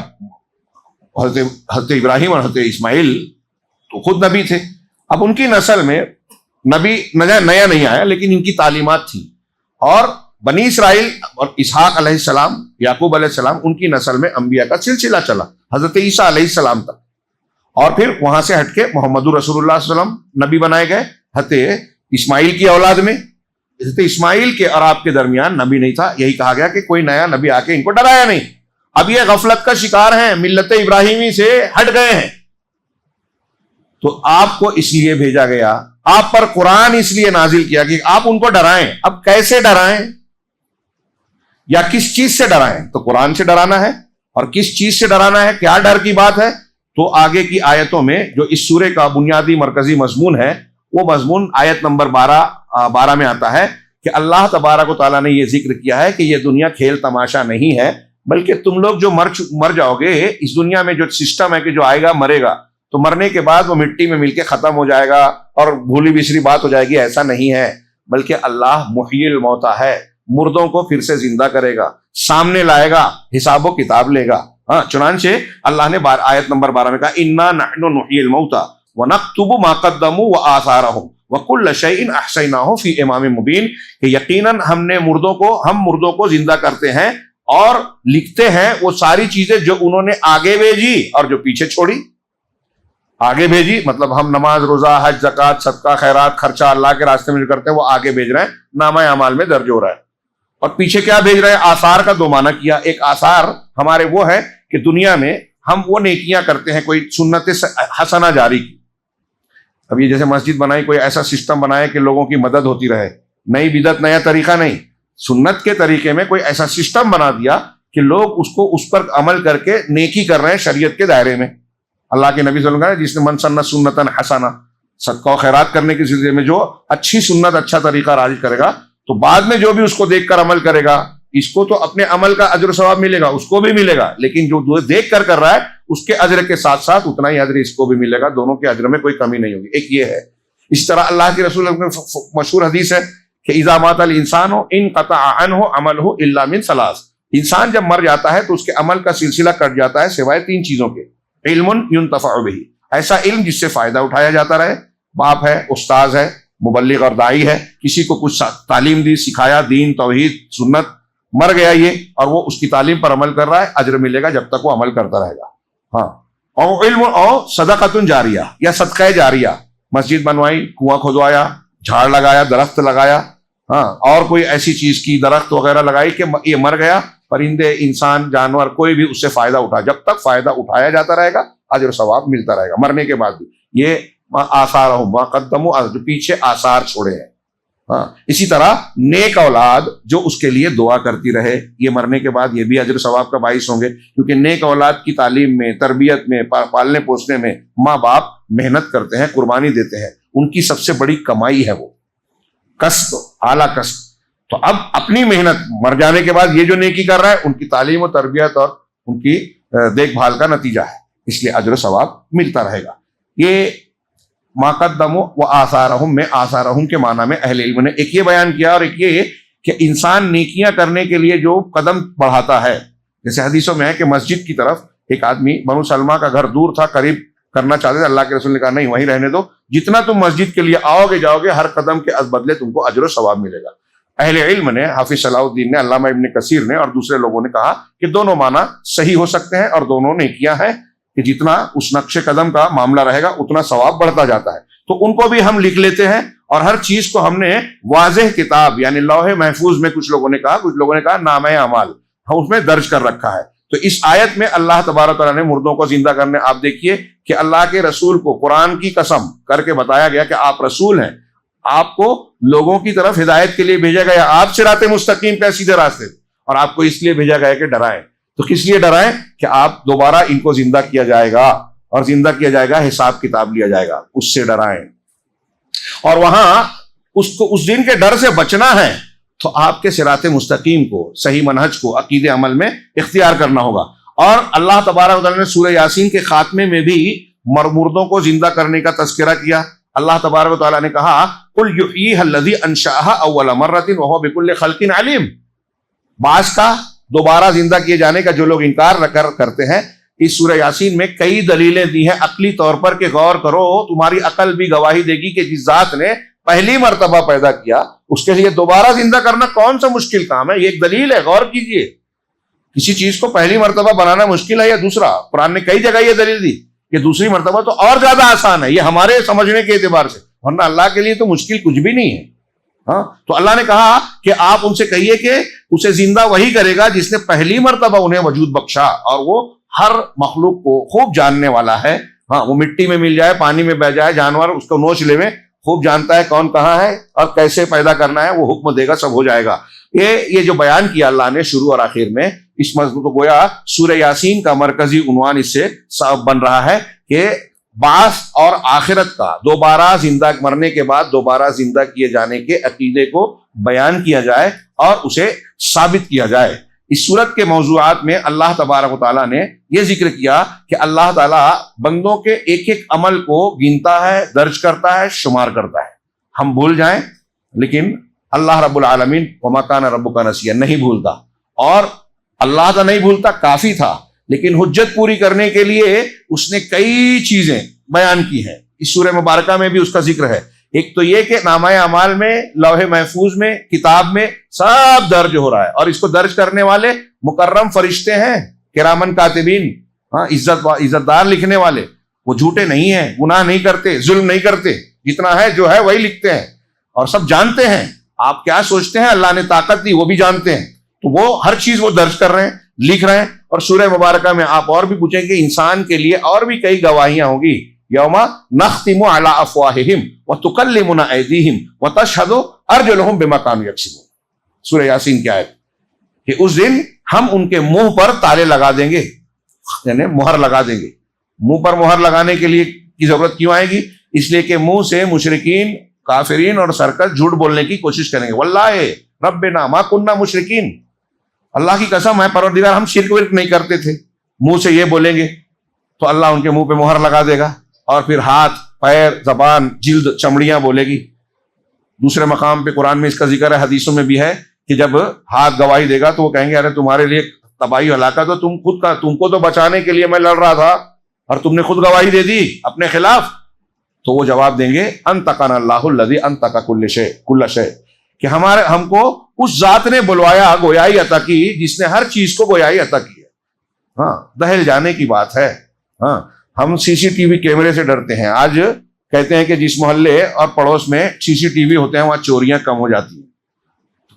حضرت ابراہیم اور حضرت اسماعیل تو خود نبی تھے. اب ان کی نسل میں نبی نیا نہیں آیا، لیکن ان کی تعلیمات تھیں. اور بنی اسرائیل اور اسحاق علیہ السلام، یعقوب علیہ السلام، ان کی نسل میں انبیاء کا سلسلہ چلا حضرت عیسیٰ علیہ السلام تک. اور پھر وہاں سے ہٹ کے محمد رسول اللہ صلی اللہ علیہ وسلم نبی بنائے گئے حضرت اسماعیل کی اولاد میں. حضرت اسماعیل کے اور آپ کے درمیان نبی نہیں تھا. یہی کہا گیا کہ کوئی نیا نبی آ کے ان کو ڈرایا نہیں. اب یہ غفلت کا شکار ہیں، ملت ابراہیمی سے ہٹ گئے ہیں. تو آپ کو اس لیے بھیجا گیا، آپ پر قرآن اس لیے نازل کیا کہ آپ ان کو ڈرائیں. اب کیسے ڈرائیں یا کس چیز سے ڈرائیں؟ تو قرآن سے ڈرانا ہے. اور کس چیز سے ڈرانا ہے، کیا ڈر کی بات ہے؟ تو آگے کی آیتوں میں جو اس سورے کا بنیادی مرکزی مضمون ہے، وہ مضمون آیت نمبر 12 میں آتا ہے کہ اللہ تبارک و تعالیٰ نے یہ ذکر کیا ہے کہ یہ دنیا کھیل تماشا نہیں ہے، بلکہ تم لوگ جو مر جاؤ گے، اس دنیا میں جو سسٹم ہے کہ جو آئے گا مرے گا، تو مرنے کے بعد وہ مٹی میں مل کے ختم ہو جائے گا اور بھولی بسری بات ہو جائے گی. ایسا نہیں ہے، بلکہ اللہ محیی الموتیٰ ہے، مردوں کو پھر سے زندہ کرے گا، سامنے لائے گا، حساب و کتاب لے گا. ہاں، چنانچہ اللہ نے آیت نمبر 12 میں کہا انا نحن نحیی الموتیٰ ونکتب ما قدموا وآثارهم وکل شیء احصیناہ فی امام مبین، کہ یقیناً ہم مردوں کو زندہ کرتے ہیں اور لکھتے ہیں وہ ساری چیزیں جو انہوں نے آگے بھیجی اور جو پیچھے چھوڑی. آگے بھیجی مطلب ہم نماز، روزہ، حج، زکوٰۃ، صدقہ، خیرات، خرچہ اللہ کے راستے میں جو کرتے ہیں وہ آگے بھیج رہے ہیں، نامہ اعمال میں درج ہو رہا ہے. اور پیچھے کیا بھیج رہے ہیں؟ آثار کا دو معنی کیا. ایک آثار ہمارے وہ ہے کہ دنیا میں ہم وہ نیکیاں کرتے ہیں، کوئی سنت حسنہ جاری کی. اب یہ جیسے مسجد بنائی، کوئی ایسا سسٹم بنائے کہ لوگوں کی مدد ہوتی رہے، نئی بدعت، نیا طریقہ نہیں، سنت کے طریقے میں کوئی ایسا سسٹم بنا دیا کہ لوگ اس پر عمل کر کے نیکی کر رہے ہیں شریعت کے دائرے میں. اللہ کے نبی صلی اللہ علیہ وسلم، جس نے من سنت سنتن حسنہ، صدقہ و خیرات کرنے کے سلسلے میں جو اچھی سنت، اچھا طریقہ راج کرے گا، تو بعد میں جو بھی اس کو دیکھ کر عمل کرے گا، اس کو تو اپنے عمل کا اجر و ثواب ملے گا، اس کو بھی ملے گا، لیکن جو دیکھ کر رہا ہے اس کے اجر کے ساتھ ساتھ اتنا ہی اجر اس کو بھی ملے گا. دونوں کے اجر میں کوئی کمی نہیں ہوگی. ایک یہ ہے. اس طرح اللہ کے رسول مشہور حدیث ہے کہ اذا مات الانسان انقطع عنہ عملہ الا من ثلاث، انسان جب مر جاتا ہے تو اس کے عمل کا سلسلہ کٹ جاتا ہے سوائے 3 چیزوں کے. علم ينتفع به، ایسا علم جس سے فائدہ اٹھایا جاتا رہے، باپ ہے، استاذ ہے، مبلغ اور داعی ہے، کسی کو کچھ تعلیم دی، سکھایا، دین، توحید، سنت، مر گیا یہ اور وہ اس کی تعلیم پر عمل کر رہا ہے، اجر ملے گا جب تک وہ عمل کرتا رہے گا. ہاں، اور علم اور صدقۃ جاریہ یا صدقہ جاریہ، مسجد بنوائی، کنواں کھدوایا، جھاڑ لگایا، درخت لگایا، ہاں، اور کوئی ایسی چیز کی، درخت وغیرہ لگائی کہ یہ مر گیا، پرندے، انسان، جانور، کوئی بھی اس سے فائدہ اٹھا، جب تک فائدہ اٹھایا جاتا رہے گا اجر و ثواب ملتا رہے گا مرنے کے بعد بھی. یہ آثارہم ما قدموا، جو پیچھے آثار چھوڑے ہیں. ہاں، اسی طرح نیک اولاد جو اس کے لیے دعا کرتی رہے، یہ مرنے کے بعد یہ بھی اجر و ثواب کا باعث ہوں گے، کیونکہ نیک اولاد کی تعلیم میں، تربیت میں، پالنے پوسنے میں ماں باپ محنت کرتے ہیں، قربانی دیتے ہیں، ان کی سب سے بڑی کمائی ہے وہ کسب، اعلیٰ کسب. تو اب اپنی محنت مر جانے کے بعد یہ جو نیکی کر رہا ہے ان کی تعلیم و تربیت اور ان کی دیکھ بھال کا نتیجہ ہے، اس لیے اجر و ثواب ملتا رہے گا. یہ ما قدموا وآثارہم میں آثارہم کے معنی میں اہل علم نے ایک یہ بیان کیا اور ایک یہ کہ انسان نیکیاں کرنے کے لیے جو قدم بڑھاتا ہے، جیسے حدیثوں میں ہے کہ مسجد کی طرف ایک آدمی، بنو سلمہ کا گھر دور تھا، قریب کرنا چاہتے تھے، اللہ کے رسول نے کہا نہیں، وہیں رہنے دو، جتنا تم مسجد کے لیے آؤ گے جاؤ گے، ہر قدم کے بدلے تم کو اجر و ثواب ملے گا. اہل علم نے، حافظ صلاح الدین نے، علامہ ابن کثیر نے اور دوسرے لوگوں نے کہا کہ دونوں معنی صحیح ہو سکتے ہیں اور دونوں نیکیاں ہیں کہ جتنا اس نقش قدم کا معاملہ رہے گا اتنا ثواب بڑھتا جاتا ہے. تو ان کو بھی ہم لکھ لیتے ہیں اور ہر چیز کو ہم نے واضح کتاب یعنی لوح محفوظ میں، کچھ لوگوں نے کہا نامہ اعمال، ہم اس میں درج کر رکھا ہے. تو اس آیت میں اللہ تبارک تعالیٰ نے مردوں کو زندہ کرنے، آپ دیکھیے کہ اللہ کے رسول کو قرآن کی قسم کر کے بتایا گیا کہ آپ رسول ہیں، آپ کو لوگوں کی طرف ہدایت کے لیے بھیجا گیا، آپ صراط مستقیم پہ سیدھے راستے، اور آپ کو اس لیے بھیجا گیا کہ ڈرائیں. تو کس لیے ڈرائیں؟ کہ آپ دوبارہ ان کو زندہ کیا جائے گا اور زندہ کیا جائے گا، حساب کتاب لیا جائے گا، اس سے ڈرائیں. اور وہاں اس دن کے ڈر سے بچنا ہے تو آپ کے صراط مستقیم کو، صحیح منہج کو عقید عمل میں اختیار کرنا ہوگا. اور اللہ تبارک و تعالیٰ نے سورہ یاسین کے خاتمے میں بھی مردوں کو زندہ کرنے کا تذکرہ کیا. اللہ تبارک و تعالیٰ نے کہا قل یحییھا الذی انشأھا اول مرۃ وہو بکل خلق علیم. بعض کا دوبارہ زندہ کیے جانے کا جو لوگ انکار کرتے ہیں، اس سورہ یاسین میں کئی دلیلیں دی ہیں عقلی طور پر کہ غور کرو، تمہاری عقل بھی گواہی دے گی کہ جس ذات نے پہلی مرتبہ پیدا کیا اس کے لیے دوبارہ زندہ کرنا کون سا مشکل کام ہے. یہ ایک دلیل ہے، غور کیجئے. کسی چیز کو پہلی مرتبہ بنانا مشکل ہے یا دوسرا؟ قرآن نے کئی جگہ یہ دلیل دی کہ دوسری مرتبہ تو اور زیادہ آسان ہے. یہ ہمارے سمجھنے کے اعتبار سے، ورنہ اللہ کے لیے تو مشکل کچھ بھی نہیں ہے. ہاں، تو اللہ نے کہا کہ آپ ان سے کہیے کہ اسے زندہ وہی کرے گا جس نے پہلی مرتبہ انہیں وجود بخشا، اور وہ ہر مخلوق کو خوب جاننے والا ہے. ہاں، وہ مٹی میں مل جائے، پانی میں بہ جائے، جانور اس کو نوچ لے، خوب جانتا ہے کون کہاں ہے اور کیسے پیدا کرنا ہے. وہ حکم دے گا، سب ہو جائے گا. یہ جو بیان کیا اللہ نے شروع اور آخر میں، اس مضمون کو گویا سورہ یاسین کا مرکزی عنوان اس سے بن رہا ہے کہ بعث اور آخرت کا، دوبارہ زندہ مرنے کے بعد دوبارہ زندہ کیے جانے کے عقیدے کو بیان کیا جائے اور اسے ثابت کیا جائے. اس صورت کے موضوعات میں اللہ تبارک و تعالیٰ نے یہ ذکر کیا کہ اللہ تعالیٰ بندوں کے ایک ایک عمل کو گنتا ہے، درج کرتا ہے، شمار کرتا ہے. ہم بھول جائیں لیکن اللہ رب العالمین وما کان ربک نسیا نہیں بھولتا، اور اللہ تو نہیں بھولتا کافی تھا، لیکن حجت پوری کرنے کے لیے اس نے کئی چیزیں بیان کی ہیں. اس سورہ مبارکہ میں بھی اس کا ذکر ہے. ایک تو یہ کہ نامہ اعمال میں، لوح محفوظ میں، کتاب میں سب درج ہو رہا ہے، اور اس کو درج کرنے والے مکرم فرشتے ہیں، کرامن کاتبین، ہاں، عزت دار لکھنے والے. وہ جھوٹے نہیں ہیں، گناہ نہیں کرتے، ظلم نہیں کرتے، جتنا ہے جو ہے وہی لکھتے ہیں، اور سب جانتے ہیں آپ کیا سوچتے ہیں. اللہ نے طاقت دی، وہ بھی جانتے ہیں، تو وہ ہر چیز وہ درج کر رہے ہیں، لکھ رہے ہیں. اور سورہ مبارکہ میں آپ اور بھی پوچھیں کہ انسان کے لیے اور بھی کئی گواہیاں ہوں گی. یوم نختم علی افواہہم وتکلمنا ایدیہم وتشہد ارجلہم بما کانوا یکسبون. سورہ یاسین کی آیت کہ اس دن ہم ان کے منہ پر تالے لگا دیں گے، یعنی مہر لگا دیں گے. منہ پر مہر لگانے کے لیے کی ضرورت کیوں آئے گی؟ اس لیے کہ منہ سے مشرکین، کافرین اور سرکش جھوٹ بولنے کی کوشش کریں گے. واللہ ربنا ما کننا مشرکین، اللہ کی قسم ہے پروردگار ہم شرک ورک نہیں کرتے تھے. منہ سے یہ بولیں گے تو اللہ ان کے منہ پہ مہر لگا دے گا، اور پھر ہاتھ، پیر، زبان، جلد، چمڑیاں بولے گی. دوسرے مقام پہ قرآن میں اس کا ذکر ہے، حدیثوں میں بھی ہے کہ جب ہاتھ گواہی دے گا تو وہ کہیں گے ارے تمہارے لیے تباہی ہلاکت تو تم کو تو بچانے کے لیے میں لڑ رہا تھا اور تم نے خود گواہی دے دی اپنے خلاف. تو وہ جواب دیں گے انطقنا اللہ الذی انطق کل شیء، کہ ہم کو اس ذات نے بلوایا، گویائی عطا کی جس نے ہر چیز کو گویائی عطا کی ہے. ہاں، دہل جانے کی بات ہے. ہاں، ہم سی سی ٹی وی کیمرے سے ڈرتے ہیں. آج کہتے ہیں کہ جس محلے اور پڑوس میں سی سی ٹی وی ہوتے ہیں وہاں چوریاں کم ہو جاتی ہیں.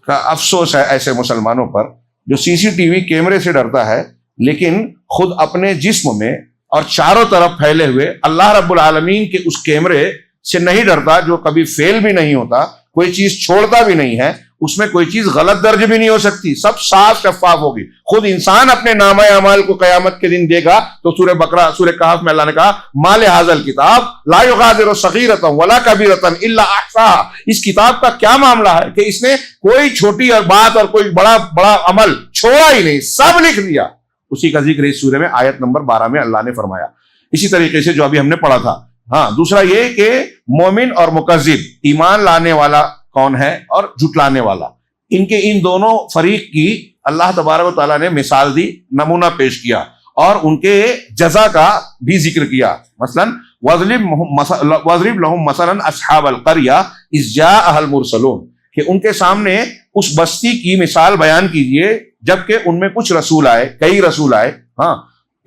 افسوس ہے ایسے مسلمانوں پر جو سی سی ٹی وی کیمرے سے ڈرتا ہے لیکن خود اپنے جسم میں اور چاروں طرف پھیلے ہوئے اللہ رب العالمین کے اس کیمرے سے نہیں ڈرتا، جو کبھی فیل بھی نہیں ہوتا، کوئی چیز چھوڑتا بھی نہیں ہے، اس میں کوئی چیز غلط درج بھی نہیں ہو سکتی، سب صاف شفاف ہوگی. خود انسان اپنے نامہ اعمال کو قیامت کے دن دے گا تو سورہ بقرہ، سورہ کہف میں اللہ نے کہا ما لہذا الکتاب لا یغادر صغیرۃ ولا کبیرۃ الا احصاها. اس کتاب کا کیا معاملہ ہے کہ اس نے کوئی چھوٹی اور بات اور کوئی بڑا عمل چھوڑا ہی نہیں، سب لکھ دیا. اسی کا ذکر اس سورہ میں آیت نمبر 12 میں اللہ نے فرمایا. اسی طریقے سے جو ابھی ہم نے پڑھا تھا. ہاں، دوسرا یہ کہ مومن اور مکذب، ایمان لانے والا کون ہے اور جھٹلانے والا، ان دونوں فریق کی اللہ تبارک و تعالیٰ نے مثال دی، نمونہ پیش کیا اور ان کے جزا کا بھی ذکر کیا. مثلا وَاضْرِبْ لَهُمْ مَثَلًا أَصْحَابَ الْقَرْيَةِ إِذْ جَاءَهَا الْمُرْسَلُونَ، کہ ان کے سامنے اس بستی کی مثال بیان کیجئے جبکہ ان میں کچھ رسول آئے، کئی رسول آئے. ہاں،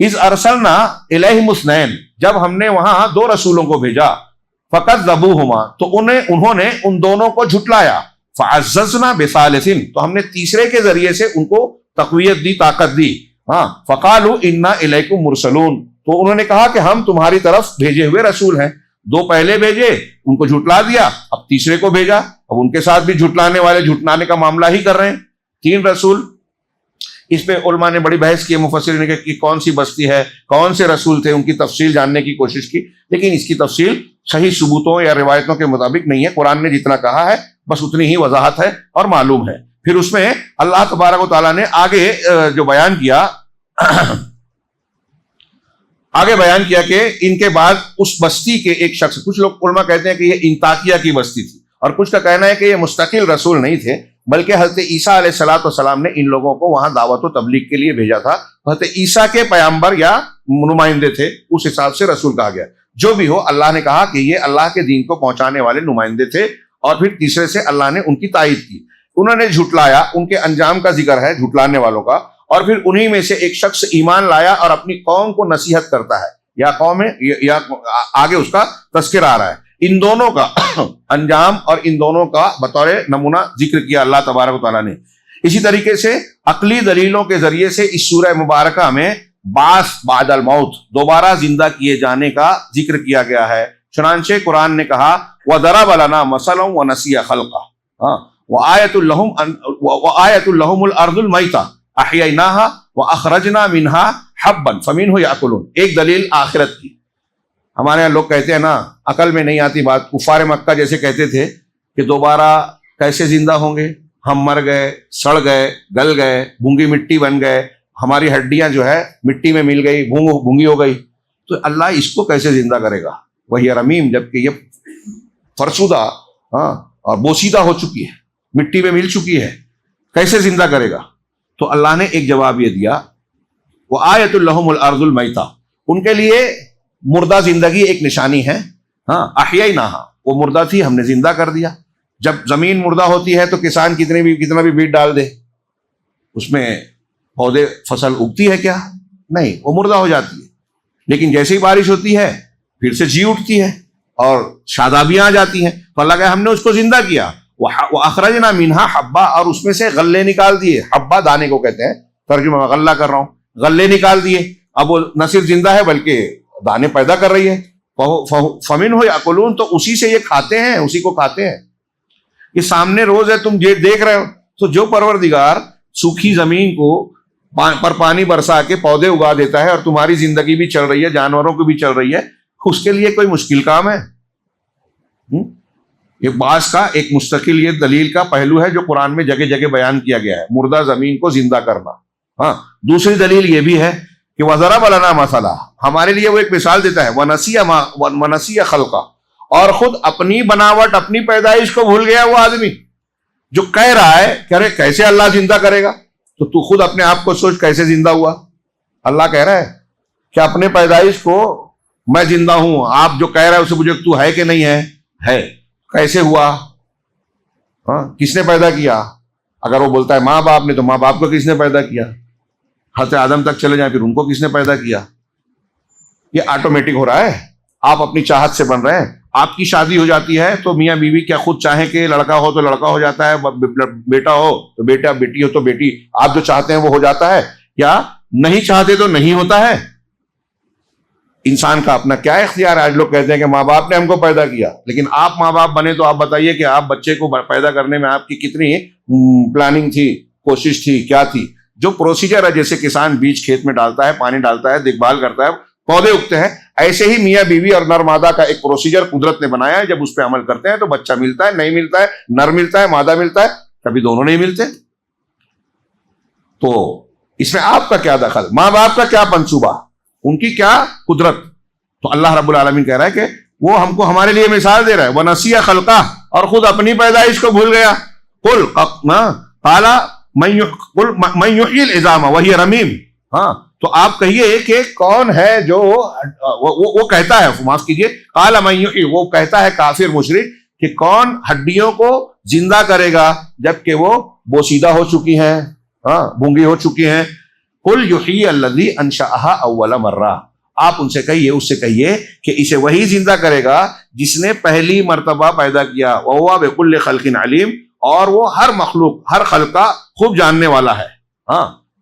اِذْ أَرْسَلْنَا إِلَيْهِمُ اثْنَيْنِ، جب ہم نے وہاں 2 رسولوں کو بھیجا، فَكَذَّبُوهُمَا، تو انہوں نے ان دونوں کو جھٹلایا. فَعَزَّزْنَا بِثَالِثٍ، تو ہم نے تیسرے کے ذریعے سے ان کو تقویت دی، طاقت دی. ہاں، فَقَالُوا إِنَّا إِلَيْكُمْ مُرْسَلُونَ، تو انہوں نے کہا کہ ہم تمہاری طرف بھیجے ہوئے رسول ہیں. 2 پہلے بھیجے، ان کو جھٹلا دیا، اب تیسرے کو بھیجا، اب ان کے ساتھ بھی جھٹلانے والے جھٹلانے کا معاملہ ہی کر رہے ہیں. 3 رسول. اس پہ علماء نے بڑی بحث کی، مفسرین نے کہ کون سی بستی ہے، کون سے رسول تھے، ان کی تفصیل جاننے کی کوشش کی، لیکن اس کی تفصیل صحیح ثبوتوں یا روایتوں کے مطابق نہیں ہے. قرآن نے جتنا کہا ہے بس اتنی ہی وضاحت ہے اور معلوم ہے. پھر اس میں اللہ تبارک و تعالیٰ نے آگے جو بیان کیا کہ ان کے بعد اس بستی کے ایک شخص، کچھ لوگ علماء کہتے ہیں کہ یہ انطاکیہ کی بستی تھی، اور کچھ کا کہنا ہے کہ یہ مستقل رسول نہیں تھے بلکہ حضرت عیسیٰ علیہ السلام نے ان لوگوں کو وہاں دعوت و تبلیغ کے لیے بھیجا تھا. حضرت عیسیٰ کے پیامبر یا نمائندے تھے اس حساب سے رسول کہا گیا. جو بھی ہو اللہ نے کہا کہ یہ اللہ کے دین کو پہنچانے والے نمائندے تھے. اور پھر تیسرے سے اللہ نے ان کی تائید کی. انہوں نے جھٹلایا, ان کے انجام کا ذکر ہے جھٹلانے والوں کا, اور پھر انہی میں سے ایک شخص ایمان لایا اور اپنی قوم کو نصیحت کرتا ہے, یا قوم یا آگے اس کا تذکر آ رہا ہے. ان دونوں کا انجام اور ان دونوں کا بطور نمونہ ذکر کیا اللہ تبارک و تعالیٰ نے. اسی طریقے سے عقلی دلیلوں کے ذریعے سے اس سورہ مبارکہ میں بعث بعد الموت, دوبارہ زندہ کیے جانے کا ذکر کیا گیا ہے. چنانچہ قرآن نے کہا وَضَرَبَ لَنَا مَثَلًا وَنَسِيَ خَلْقَهُ وَآيَةٌ لَهُمُ الْأَرْضُ الْمَيْتَةُ أَحْيَيْنَاهَا وَأَخْرَجْنَا مِنْهَا حَبًّا فَمِنْهُ يَأْكُلُونَ. ایک دلیل آخرت کی. ہمارے یہاں لوگ کہتے ہیں نا, عقل میں نہیں آتی بات. کفار مکہ جیسے کہتے تھے کہ دوبارہ کیسے زندہ ہوں گے, ہم مر گئے, سڑ گئے, گل گئے, بھونگی مٹی بن گئے, ہماری ہڈیاں جو ہے مٹی میں مل گئی, بھونگی ہو گئی, تو اللہ اس کو کیسے زندہ کرے گا, وہی رمیم, جبکہ یہ فرسودہ اور بوسیدہ ہو چکی ہے, مٹی میں مل چکی ہے, کیسے زندہ کرے گا. تو اللہ نے ایک جواب یہ دیا وَآیَةٌ لَهُمُ الْأَرْضُ الْمَيْتَةُ, ان کے لیے مردہ زندگی ایک نشانی ہے. احییناہا, وہ مردہ تھی ہم نے زندہ کر دیا. جب زمین مردہ ہوتی ہے تو کسان کتنا بھی بیج ڈال دے, اس میں پودے فصل اگتی ہے کیا؟ نہیں, وہ مردہ ہو جاتی ہے. لیکن جیسے ہی بارش ہوتی ہے پھر سے جی اٹھتی ہے اور شادابیاں آ جاتی ہیں. تو اللہ کہ ہم نے اس کو زندہ کیا. وَأَخْرَجْنَا مِنْهَا حَبًّا, اور اس میں سے غلے نکال دیے. حبہ دانے کو کہتے ہیں, ترجمہ میں غلہ کر رہا ہوں, غلے نکال دیے. اب وہ نہ صرف زندہ ہے بلکہ دانے پیدا کر رہی ہے. فَمِنْهُ يَأْكُلُونَ, تو اسی سے یہ کھاتے ہیں, اسی کو کھاتے ہیں. یہ سامنے روز ہے, تم یہ دیکھ رہے ہو. تو جو پروردگار سوکھی زمین کو پر پانی برسا کے پودے اگا دیتا ہے اور تمہاری زندگی بھی چل رہی ہے, جانوروں کی بھی چل رہی ہے, اس کے لیے کوئی مشکل کام ہے؟ یہ بعض کا ایک مستقل یہ دلیل کا پہلو ہے جو قرآن میں جگہ جگہ بیان کیا گیا ہے, مردہ زمین کو زندہ کرنا. دوسری دلیل یہ بھی ہے کہ وَضَرَبَ لَنَا مَثَلًا, ہمارے لیے وہ ایک مثال دیتا ہے. وَنَسِيَ خَلْقَهُ, اور خود اپنی بناوٹ, اپنی پیدائش کو بھول گیا وہ آدمی جو کہہ رہا ہے کہ ارے کیسے اللہ زندہ کرے گا. تو خود اپنے آپ کو سوچ کیسے زندہ ہوا. اللہ کہہ رہا ہے کہ اپنے پیدائش کو میں زندہ ہوں, آپ جو کہہ رہا ہے اسے مجھے تو ہے کہ نہیں ہے. کیسے ہوا, کس نے پیدا کیا؟ اگر وہ بولتا ہے ماں باپ نے, تو ماں باپ کو کس نے پیدا کیا؟ حضرت آدم تک چلے جائیں, پھر ان کو کس نے پیدا کیا؟ یہ آٹومیٹک ہو رہا ہے, آپ اپنی چاہت سے بن رہے ہیں. آپ کی شادی ہو جاتی ہے تو میاں بیوی کیا خود چاہیں کہ لڑکا ہو تو لڑکا ہو جاتا ہے, بیٹا ہو تو بیٹا, بیٹی ہو تو بیٹی, آپ جو چاہتے ہیں وہ ہو جاتا ہے, یا نہیں چاہتے تو نہیں ہوتا ہے؟ انسان کا اپنا کیا اختیار ہے. آج لوگ کہتے ہیں کہ ماں باپ نے ہم کو پیدا کیا, لیکن آپ ماں باپ بنے تو آپ بتائیے کہ آپ بچے کو پیدا کرنے میں آپ کی کتنی پلاننگ تھی, کوشش تھی, کیا تھی. جو پروسیجر ہے, جیسے کسان بیج کھیت میں ڈالتا ہے, پانی ڈالتا ہے, دیکھ بھال کرتا ہے, پودے اگتے ہیں, ایسے ہی میاں بیوی اور نر مادہ کا ایک پروسیجر قدرت نے بنایا ہے. جب اس پہ عمل کرتے ہیں تو بچہ ملتا ہے, نہیں ملتا ہے, نر ملتا ہے, مادہ ملتا ہے, کبھی دونوں نہیں ملتے. تو اس میں آپ کا کیا دخل, ماں باپ کا کیا منصوبہ, ان کی کیا قدرت. تو اللہ رب العالمین کہہ رہا ہے کہ وہ ہم کو ہمارے لیے مثال دے رہا ہے. وَنَسِيَ خَلْقَهُ, اور خود اپنی پیدائش کو بھول گیا. قُلْ قَالَ مَن يُحْيِي الْعِظَامَ وَهِيَ رَمِيمٌ, تو آپ کہیے کہ کون ہے جو وہ کہتا ہے, معاف کیجیے, قَالَ مَن يُحْيِي, وہ کہتا ہے کافر مشرک کہ کون ہڈیوں کو زندہ کرے گا جبکہ وہ بوسیدہ ہو چکی ہیں, بھونگی ہو چکی ہیں. قُلْ يُحْيِي الَّذِي أَنشَأَهَا أَوَّلَ مَرَّةٍ, آپ ان سے کہیے, اس سے کہیے کہ اسے وہی زندہ کرے گا جس نے پہلی مرتبہ پیدا کیا. وَهُوَ بِكُلِّ خَلْقٍ عَلِيمٌ, اور وہ ہر مخلوق, ہر خلق کا خوب جاننے والا ہے.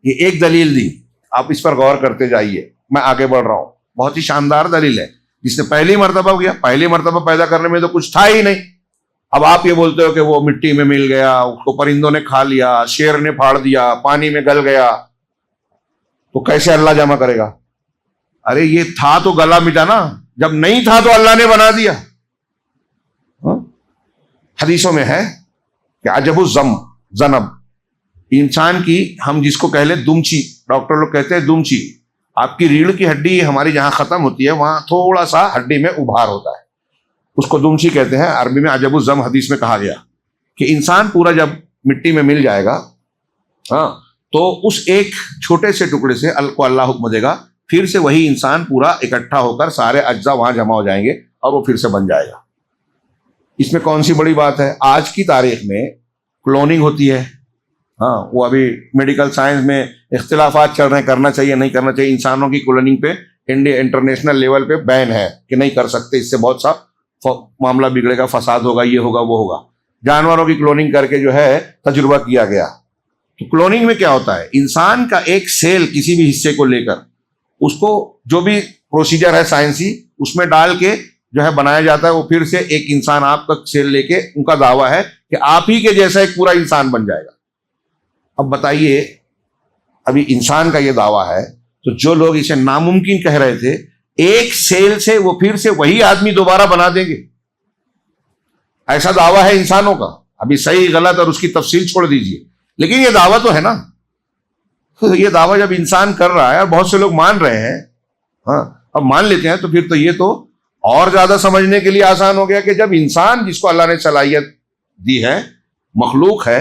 یہ ایک دلیل دی, آپ اس پر غور کرتے جائیے. میں آگے بڑھ رہا ہوں, بہت ہی شاندار دلیل ہے. جس نے پہلی مرتبہ کیا, پہلی مرتبہ پیدا کرنے میں تو کچھ تھا ہی نہیں. اب آپ یہ بولتے ہو کہ وہ مٹی میں مل گیا, اس کو پرندوں نے کھا لیا, شیر نے پھاڑ دیا, پانی میں گل گیا, تو کیسے اللہ جمع کرے گا؟ ارے یہ تھا تو گلا مٹا نا, جب نہیں تھا تو اللہ نے بنا دیا. حدیثوں میں ہے کہ عجب الذنب, انسان کی, ہم جس کو کہہ لیں دمچی, ڈاکٹر لوگ کہتے ہیں دمچی, آپ کی ریڑھ کی ہڈی ہماری جہاں ختم ہوتی ہے وہاں تھوڑا سا ہڈی میں ابھار ہوتا ہے, اس کو دمچی کہتے ہیں. عربی میں عجب الذم حدیث میں کہا گیا کہ انسان پورا جب مٹی میں مل جائے گا, تو اس ایک چھوٹے سے ٹکڑے سے کو اللہ حکم دے گا پھر سے وہی انسان پورا اکٹھا ہو کر سارے اجزاء وہاں جمع ہو جائیں گے اور وہ پھر سے بن جائے گا۔ اس میں کون سی بڑی بات ہے؟ آج کی تاریخ میں کلوننگ ہوتی ہے، ہاں وہ ابھی میڈیکل سائنس میں اختلافات چل رہے ہیں، کرنا چاہیے نہیں کرنا چاہیے۔ انسانوں کی کلوننگ پہ انٹرنیشنل لیول پہ بین ہے کہ نہیں کر سکتے، اس سے بہت سا معاملہ بگڑے گا، فساد ہوگا، یہ ہوگا وہ ہوگا۔ جانوروں کی کلوننگ کر کے جو ہے تجربہ کیا گیا۔ تو کلوننگ میں کیا ہوتا ہے؟ انسان کا ایک سیل کسی بھی حصے کو لے کر اس کو جو بھی پروسیجر ہے سائنسی اس میں ڈال کے جو ہے بنایا جاتا ہے، وہ پھر سے ایک انسان آپ کا سیل لے کے، ان کا دعویٰ ہے کہ آپ ہی کے جیسا ایک پورا انسان بن جائے گا۔ اب بتائیے، ابھی انسان کا یہ دعویٰ ہے تو جو لوگ اسے ناممکن کہہ رہے تھے، ایک سیل سے وہ پھر سے وہی آدمی دوبارہ بنا دیں گے، ایسا دعویٰ ہے انسانوں کا۔ ابھی صحیح غلط اور اس کی تفصیل چھوڑ دیجیے، لیکن یہ دعویٰ تو ہے نا۔ یہ دعویٰ جب انسان کر رہا ہے اور بہت سے لوگ مان رہے ہیں، ہاں اب مان لیتے ہیں، تو پھر تو یہ تو اور زیادہ سمجھنے کے لیے آسان ہو گیا کہ جب انسان جس کو اللہ نے صلاحیت دی ہے، مخلوق ہے،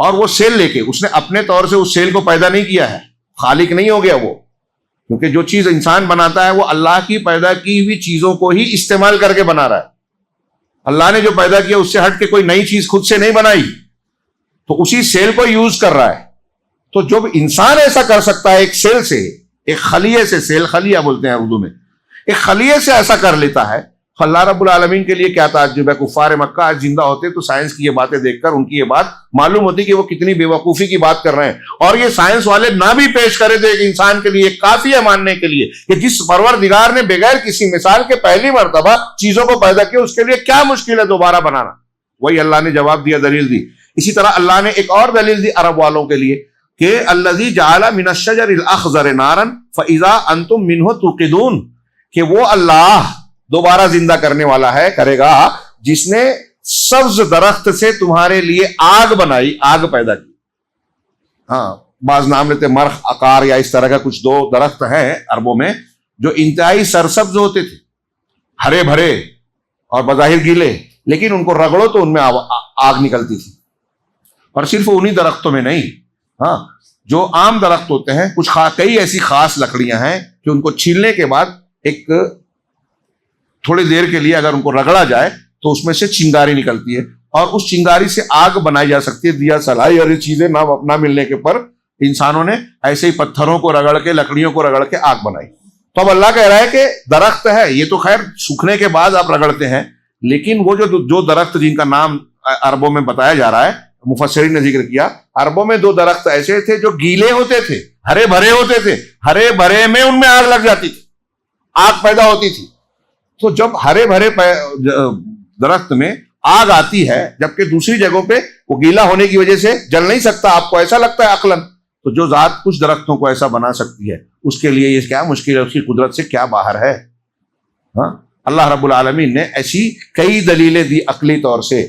اور وہ سیل لے کے، اس نے اپنے طور سے اس سیل کو پیدا نہیں کیا ہے، خالق نہیں ہو گیا وہ، کیونکہ جو چیز انسان بناتا ہے وہ اللہ کی پیدا کی ہوئی چیزوں کو ہی استعمال کر کے بنا رہا ہے۔ اللہ نے جو پیدا کیا اس سے ہٹ کے کوئی نئی چیز خود سے نہیں بنائی، تو اسی سیل کو یوز کر رہا ہے۔ تو جب انسان ایسا کر سکتا ہے، ایک سیل سے، ایک خلیے سے، سیل خلیہ بولتے ہیں اردو میں، ایک خلیے سے ایسا کر لیتا ہے، اللہ رب العالمین کے لیے کیا تعجب ہے۔ کفار مکہ آج زندہ ہوتے تو سائنس کی یہ باتیں دیکھ کر ان کی یہ بات معلوم ہوتی کہ وہ کتنی بے وقوفی کی بات کر رہے ہیں، اور یہ سائنس والے نہ بھی پیش کرے تھے ایک انسان کے لیے کافی ہے ماننے کے لیے کہ جس پروردگار نے بغیر کسی مثال کے پہلی مرتبہ چیزوں کو پیدا کیا، اس کے لیے کیا مشکل ہے دوبارہ بنانا۔ وہی اللہ نے جواب دیا، دلیل دی۔ اسی طرح اللہ نے ایک اور دلیل دی عرب والوں کے لیے کہ الذی جعل من الشجر الاخضر نارا فاذا انتم منه توقدون، کہ وہ اللہ دوبارہ زندہ کرنے والا ہے، کرے گا، جس نے سبز درخت سے تمہارے لیے آگ بنائی، آگ پیدا کی۔ ہاں بعض نام لیتے مرخ، عقار یا اس طرح کا کچھ دو درخت ہیں عربوں میں جو انتہائی سرسبز ہوتے تھے، ہرے بھرے اور بظاہر گیلے، لیکن ان کو رگڑو تو ان میں آگ نکلتی تھی۔ اور صرف انہی درختوں میں نہیں، ہاں جو عام درخت ہوتے ہیں، کچھ کئی ایسی خاص لکڑیاں ہیں کہ ان کو چھیلنے کے بعد ایک تھوڑی دیر کے لیے اگر ان کو رگڑا جائے تو اس میں سے چنگاری نکلتی ہے، اور اس چنگاری سے آگ بنائی جا سکتی ہے۔ دیا سلائی اور یہ چیزیں نہ ملنے کے پر انسانوں نے ایسے ہی پتھروں کو رگڑ کے، لکڑیوں کو رگڑ کے آگ بنائی۔ تو اب اللہ کہہ رہا ہے کہ درخت ہے، یہ تو خیر سوکھنے کے بعد آپ رگڑتے ہیں، لیکن وہ جو درخت جن کا نام عربوں میں بتایا جا رہا ہے، مفسرین نے ذکر کیا، عربوں میں دو درخت ایسے تھے جو گیلے ہوتے تھے، ہرے بھرے ہوتے تھے، ہرے بھرے میں ان میں آگ لگ جاتی تھی، آگ پیدا ہوتی تھی۔ تو جب ہرے بھرے درخت میں آگ آتی ہے، جبکہ دوسری جگہوں پہ وہ گیلا ہونے کی وجہ سے جل نہیں سکتا، آپ کو ایسا لگتا ہے عقلاً، تو جو ذات کچھ درختوں کو ایسا بنا سکتی ہے، اس کے لیے یہ کیا مشکل ہے، اس کی قدرت سے کیا باہر ہے۔ ہاں اللہ رب العالمین نے ایسی کئی دلیلیں دی عقلی طور سے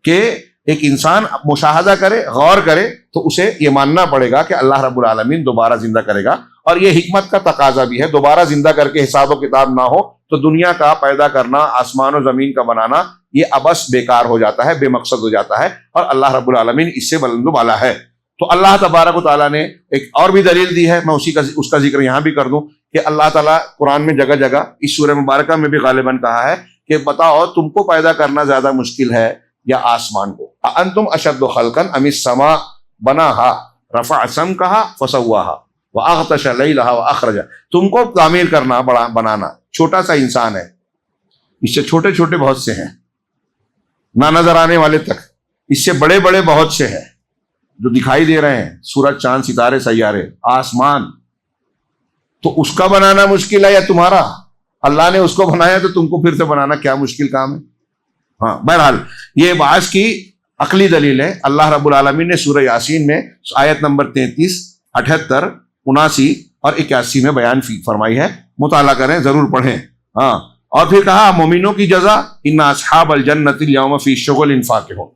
کہ ایک انسان مشاہدہ کرے، غور کرے، تو اسے یہ ماننا پڑے گا کہ اللہ رب العالمین دوبارہ زندہ کرے گا، اور یہ حکمت کا تقاضا بھی ہے۔ دوبارہ زندہ کر کے حساب و کتاب نہ ہو تو دنیا کا پیدا کرنا، آسمان و زمین کا بنانا، یہ ابس بیکار ہو جاتا ہے، بے مقصد ہو جاتا ہے، اور اللہ رب العالمین اس سے بلند و بالا ہے۔ تو اللہ تبارک و تعالیٰ نے ایک اور بھی دلیل دی ہے، میں اس کا ذکر یہاں بھی کر دوں کہ اللہ تعالیٰ قرآن میں جگہ جگہ، اس سورہ مبارکہ میں بھی غالباً کہا ہے کہ بتاؤ تم کو پیدا کرنا زیادہ مشکل ہے یا آسمان کو؟ انتم اشد خلقا ام السماء بناها رفع سمكها فسواها واغطش ليلها واخرج، تم کو تعمیر کرنا، بنانا، چھوٹا سا انسان ہے، اس سے چھوٹے چھوٹے بہت سے ہیں، نہ نظر آنے والے تک، اس سے بڑے بڑے بہت سے ہیں جو دکھائی دے رہے ہیں، سورج، چاند، ستارے، سیارے، آسمان۔ تو اس کا بنانا مشکل ہے یا تمہارا؟ اللہ نے اس کو بنایا تو تم کو پھر سے بنانا کیا مشکل کام ہے؟ ہاں بہرحال یہ بعض کی عقلی دلیل ہے۔ اللہ رب العالمین نے سورہ یاسین میں آیت نمبر 33، 78، 79 اور 81 میں بیان فرمائی ہے، مطالعہ کریں، ضرور پڑھیں۔ ہاں اور پھر کہا مومنوں کی جزا ان اصحاب الجنت الیوم فی شغل فاکہون۔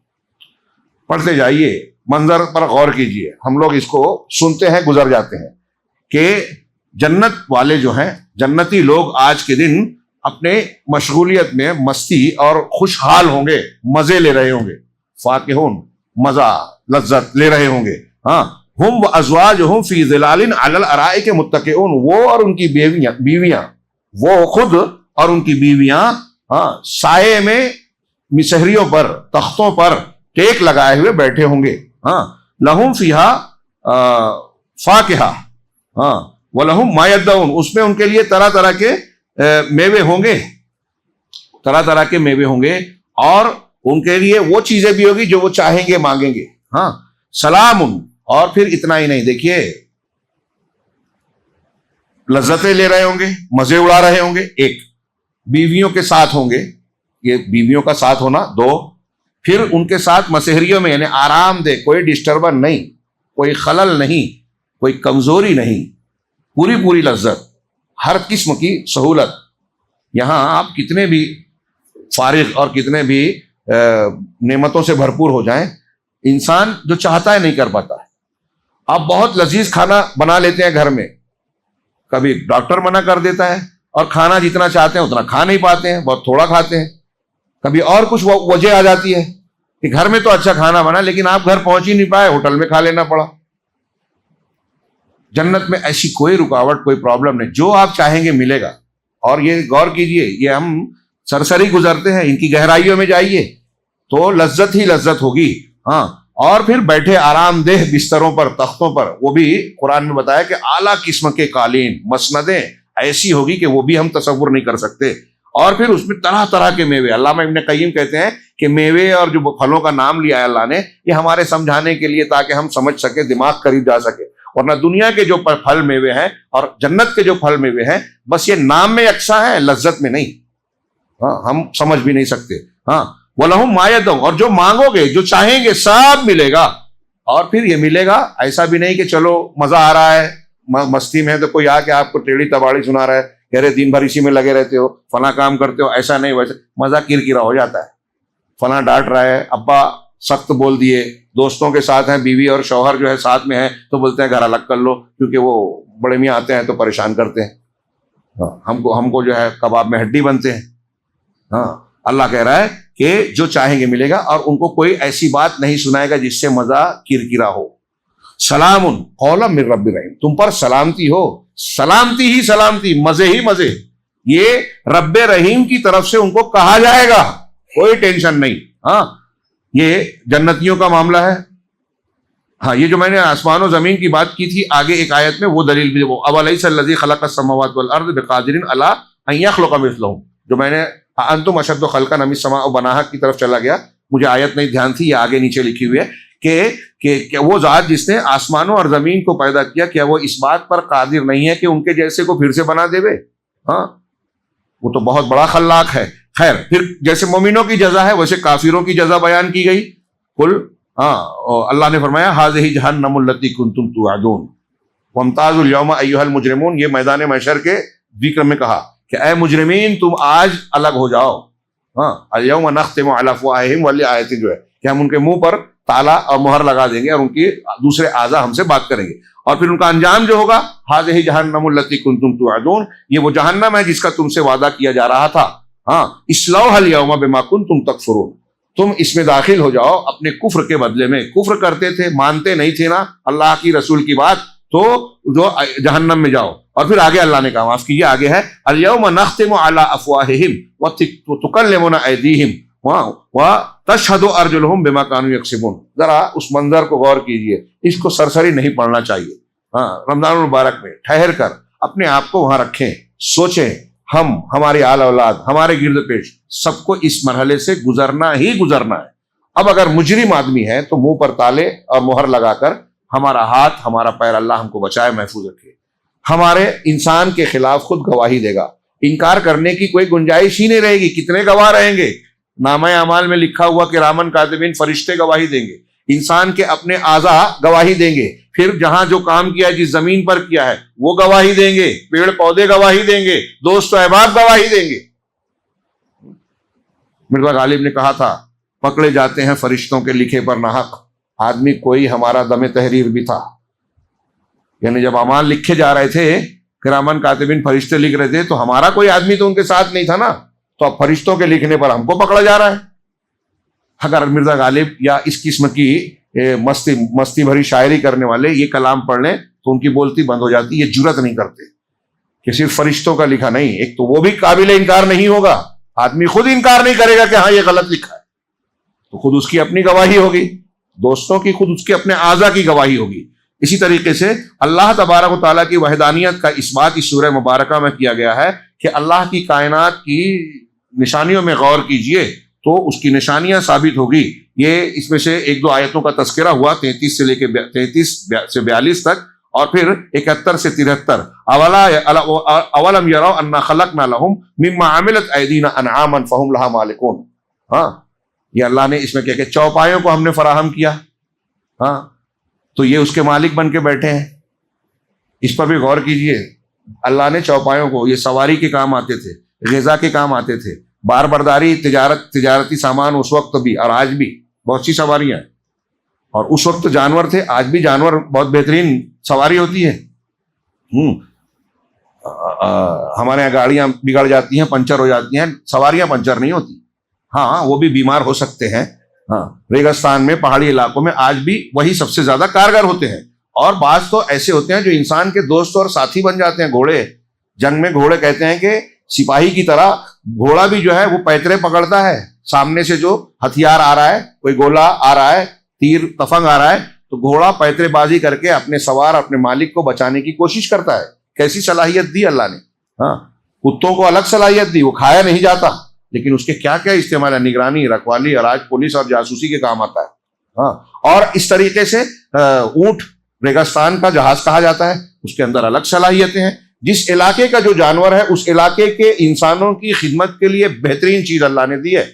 پڑھتے جائیے، منظر پر غور کیجئے، ہم لوگ اس کو سنتے ہیں گزر جاتے ہیں کہ جنت والے جو ہیں، جنتی لوگ آج کے دن اپنے مشغولیت میں مستی اور خوشحال ہوں گے، مزے لے رہے ہوں گے، فاکہون، مزہ، لذت لے رہے ہوں گے۔ ہاں ہم وازواجہم فی ظلال علی الارائک متکئون، وہ اور ان کی بیویاں وہ خود اور ان کی بیویاں سائے میں مسہریوں پر، تختوں پر ٹیک لگائے ہوئے بیٹھے ہوں گے. لہم فیہا فاکہہ ولہم ما یدعون، اس میں ان کے لیے طرح طرح کے میوے ہوں گے، طرح طرح کے میوے ہوں گے، اور ان کے لیے وہ چیزیں بھی ہوگی جو وہ چاہیں گے مانگیں گے. سلام. اور پھر اتنا ہی نہیں، دیکھیے لذتیں لے رہے ہوں گے، مزے اڑا رہے ہوں گے، ایک بیویوں کے ساتھ ہوں گے، یہ بیویوں کا ساتھ ہونا، دو پھر ان کے ساتھ مسحریوں میں، یعنی آرام دہ، کوئی ڈسٹربن نہیں، کوئی خلل نہیں، کوئی کمزوری نہیں، پوری لذت، ہر قسم کی سہولت. یہاں آپ کتنے بھی فارغ اور کتنے بھی نعمتوں سے بھرپور ہو جائیں، انسان جو چاہتا ہے نہیں کر پاتا ہے. آپ بہت لذیذ کھانا بنا لیتے ہیں گھر میں، کبھی ڈاکٹر منع کر دیتا ہے، اور کھانا جتنا چاہتے ہیں اتنا کھا نہیں پاتے ہیں، بہت تھوڑا کھاتے ہیں. کبھی اور کچھ وجہ آ جاتی ہے کہ گھر میں تو اچھا کھانا بنا لیکن آپ گھر پہنچ ہی نہیں پائے، ہوٹل میں کھا لینا پڑا. جنت میں ایسی کوئی رکاوٹ، کوئی پرابلم نہیں، جو آپ چاہیں گے ملے گا. اور یہ غور کیجئے، یہ ہم سرسری گزرتے ہیں، ان کی گہرائیوں میں جائیے تو لذت ہی لذت ہوگی. اور پھر بیٹھے آرام دہ بستروں پر، تختوں پر، وہ بھی قرآن میں بتایا کہ اعلیٰ قسم کے قالین، مسندیں ایسی ہوگی کہ وہ بھی ہم تصور نہیں کر سکتے. اور پھر اس میں طرح طرح کے میوے. علامہ ابن قیم کہتے ہیں کہ میوے اور جو پھلوں کا نام لیا ہے اللہ نے، یہ ہمارے سمجھانے کے لیے، تاکہ ہم سمجھ سکیں، دماغ قریب جا سکے. ورنہ دنیا کے جو پھل میوے ہیں اور جنت کے جو پھل میوے ہیں، بس یہ نام میں یکساں ہیں، لذت میں نہیں. ہم سمجھ بھی نہیں سکتے. وَلَهُمْ مَا يَدْعُونَ، اور جو مانگو گے، جو چاہیں گے، سب ملے گا. اور پھر یہ ملے گا، ایسا بھی نہیں کہ چلو مزہ آ رہا ہے، مستی میں ہے تو کوئی آ کے آپ کو ٹیڑھی تباڑی سنا رہا ہے، کہہ رہے دن بھر اسی میں لگے رہتے ہو، فلاں کام کرتے ہو. ایسا نہیں، ویسے مزہ کرکرا ہو جاتا ہے. فلاں ڈانٹ رہا ہے، ابا سخت بول دیے، دوستوں کے ساتھ ہیں، بیوی اور شوہر جو ہے ساتھ میں ہیں تو بولتے ہیں گھر الگ کر لو، کیونکہ وہ بڑے میاں آتے ہیں تو پریشان کرتے ہیں، ہم کو جو ہے کباب میں ہڈی بنتے ہیں. اللہ کہہ رہا ہے کہ جو چاہیں گے ملے گا، اور ان کو کوئی ایسی بات نہیں سنائے گا جس سے مزہ کرکرا ہو. سلام قولا من رب رحیم، تم پر سلامتی ہو، سلامتی ہی سلامتی، مزے ہی مزے. یہ رب رحیم کی طرف سے ان کو کہا جائے گا، کوئی ٹینشن نہیں. یہ جنتیوں کا معاملہ ہے. یہ جو میں نے آسمان و زمین کی بات کی تھی آگے ایک آیت میں، وہ دلیل بھی وہ اولیس الذی خلق السماوات والارض بقادر علی ان یخلق مثلهم، جو میں نے انتم اشد خلقا ام السماء بناها کی طرف چلا گیا، مجھے آیت نہیں دھیان تھی، یہ آگے نیچے لکھی ہوئی ہے کہ وہ ذات جس نے آسمانوں اور زمین کو پیدا کیا، کیا وہ اس بات پر قادر نہیں ہے کہ ان کے جیسے کو پھر سے بنا دے وے؟ وہ تو بہت بڑا خلاق ہے. خیر، پھر جیسے مومنوں کی جزا ہے ویسے کافروں کی جزا بیان کی گئی. اللہ نے فرمایا ھذہ جہنم التی کنتم توعدون وامتازوا اليوم ایھا المجرمون. یہ میدان محشر کے ذکر میں کہا کہ اے مجرمین تم آج الگ ہو جاؤ. الیوم نختم علی افواہہم، والی آیت جو ہے کہ ہم ان کے منہ پر تالا اور مہر لگا دیں گے اور ان کی دوسرے اعضاء ہم سے بات کریں گے. اور پھر ان کا انجام جو ہوگا ھذہ جہنم التی کنتم توعدون، یہ وہ جہنم ہے جس کا تم سے وعدہ کیا جا رہا تھا. اصلوھا الیوم بما کنتم تکفرون، تم اس میں داخل ہو جاؤ اپنے کفر کے بدلے میں. کفر کرتے تھے، مانتے نہیں تھے نا اللہ کی رسول کی بات، تو جو جہنم میں جاؤ. اور پھر آگے اللہ نے کہا، معاف کیجیے، آگے ہے الیوم نختم علی افواہہم وتکلمنا ایدیہم وتشہد ارجلہم بما کانوا یکسبون. ذرا اس منظر کو غور کیجیے، اس کو سرسری نہیں پڑھنا چاہیے. رمضان المبارک میں ٹھہر کر اپنے آپ کو وہاں رکھیں، سوچیں، ہماری آل اولاد، ہمارے گرد پیش، سب کو اس مرحلے سے گزرنا ہی گزرنا ہے. اب اگر مجرم آدمی ہے تو منہ پر تالے اور مہر لگا کر ہمارا ہاتھ، ہمارا پیر اللہ ہم کو بچائے، محفوظ رکھے. ہمارے انسان کے خلاف خود گواہی دے گا، انکار کرنے کی کوئی گنجائش ہی نہیں رہے گی. کتنے گواہ رہیں گے؟ نامہ اعمال میں لکھا ہوا کہ کرامن کاتبین، فرشتے گواہی دیں گے، انسان کے اپنے اعضاء گواہی دیں گے، پھر جہاں جو کام کیا ہے، جس زمین پر کیا ہے وہ گواہی دیں گے، پیڑ پودے گواہی دیں گے، دوست و احباب گواہی دیں گے. مرزا غالب نے کہا تھا پکڑے جاتے ہیں فرشتوں کے لکھے پر ناحق. آدمی کوئی ہمارا دم تحریر بھی تھا، یعنی جب اعمال لکھے جا رہے تھے، کرامن کاتبین فرشتے لکھ رہے تھے، تو ہمارا کوئی آدمی تو ان کے ساتھ نہیں تھا نا، تو اب فرشتوں کے لکھنے پر ہم کو پکڑا جا رہا ہے. اگر مرزا غالب یا اس قسم کی مستی بھری شاعری کرنے والے یہ کلام پڑھ لیں تو ان کی بولتی بند ہو جاتی. یہ جرت نہیں کرتے کہ صرف فرشتوں کا لکھا نہیں. ایک تو وہ بھی قابل انکار نہیں ہوگا, آدمی خود انکار نہیں کرے گا کہ ہاں یہ غلط لکھا ہے, تو خود اس کی اپنی گواہی ہوگی, دوستوں کی, خود اس کے اپنے اعضا کی گواہی ہوگی. اسی طریقے سے اللہ تبارک و تعالیٰ کی وحدانیت کا اثبات اس سورہ مبارکہ میں کیا گیا ہے کہ اللہ کی کائنات کی نشانیوں میں غور کیجئے تو اس کی نشانیاں ثابت ہوگی. یہ اس میں سے ایک دو آیتوں کا تذکرہ ہوا 33 سے لے کے 33 سے 42 تک, اور پھر 71 سے 73. اولم یروا انا خلقنا لهم مما عملت ایدینا انعاما فهم لها مالکون. ہاں, یہ اللہ نے اس میں کیا کہ چوپایوں کو ہم نے فراہم کیا, ہاں, تو یہ اس کے مالک بن کے بیٹھے ہیں. اس پر بھی غور کیجئے. اللہ نے چوپایوں کو, یہ سواری کے کام آتے تھے, غذا کے کام آتے تھے, بار برداری, تجارتی سامان اس وقت بھی اور آج بھی بہت سی سواریاں ہیں. اور اس وقت جانور تھے, آج بھی جانور بہت بہترین سواری ہوتی ہے. ہمارے یہاں گاڑیاں بگڑ جاتی ہیں, پنچر ہو جاتی ہیں, سواریاں پنچر نہیں ہوتی. ہاں, وہ بھی بیمار ہو سکتے ہیں. ہاں, ریگستان میں, پہاڑی علاقوں میں آج بھی وہی سب سے زیادہ کارگر ہوتے ہیں. اور بعض تو ایسے ہوتے ہیں جو انسان کے دوست اور ساتھی بن جاتے ہیں. گھوڑے, جنگ میں گھوڑے کہتے ہیں کہ سپاہی کی طرح گھوڑا بھی جو ہے وہ پیترے پکڑتا ہے. سامنے سے جو ہتھیار آ رہا ہے, کوئی گولا آ رہا ہے, تیر تفنگ آ رہا ہے, تو گھوڑا پیترے بازی کر کے اپنے سوار, اپنے مالک کو بچانے کی کوشش کرتا ہے. کیسی صلاحیت دی اللہ نے. ہاں, کتوں کو الگ صلاحیت دی, وہ کھایا نہیں جاتا, لیکن اس کے کیا کیا استعمال ہے, نگرانی, رکھوالی, اور آج پولیس اور جاسوسی کے کام آتا ہے. ہاں, اور اس طریقے سے اونٹ ریگستان کا جہاز کہا جاتا ہے, اس کے اندر الگ صلاحیتیں ہیں. جس علاقے کا جو جانور ہے اس علاقے کے انسانوں کی خدمت کے لیے بہترین چیز اللہ نے دی ہے,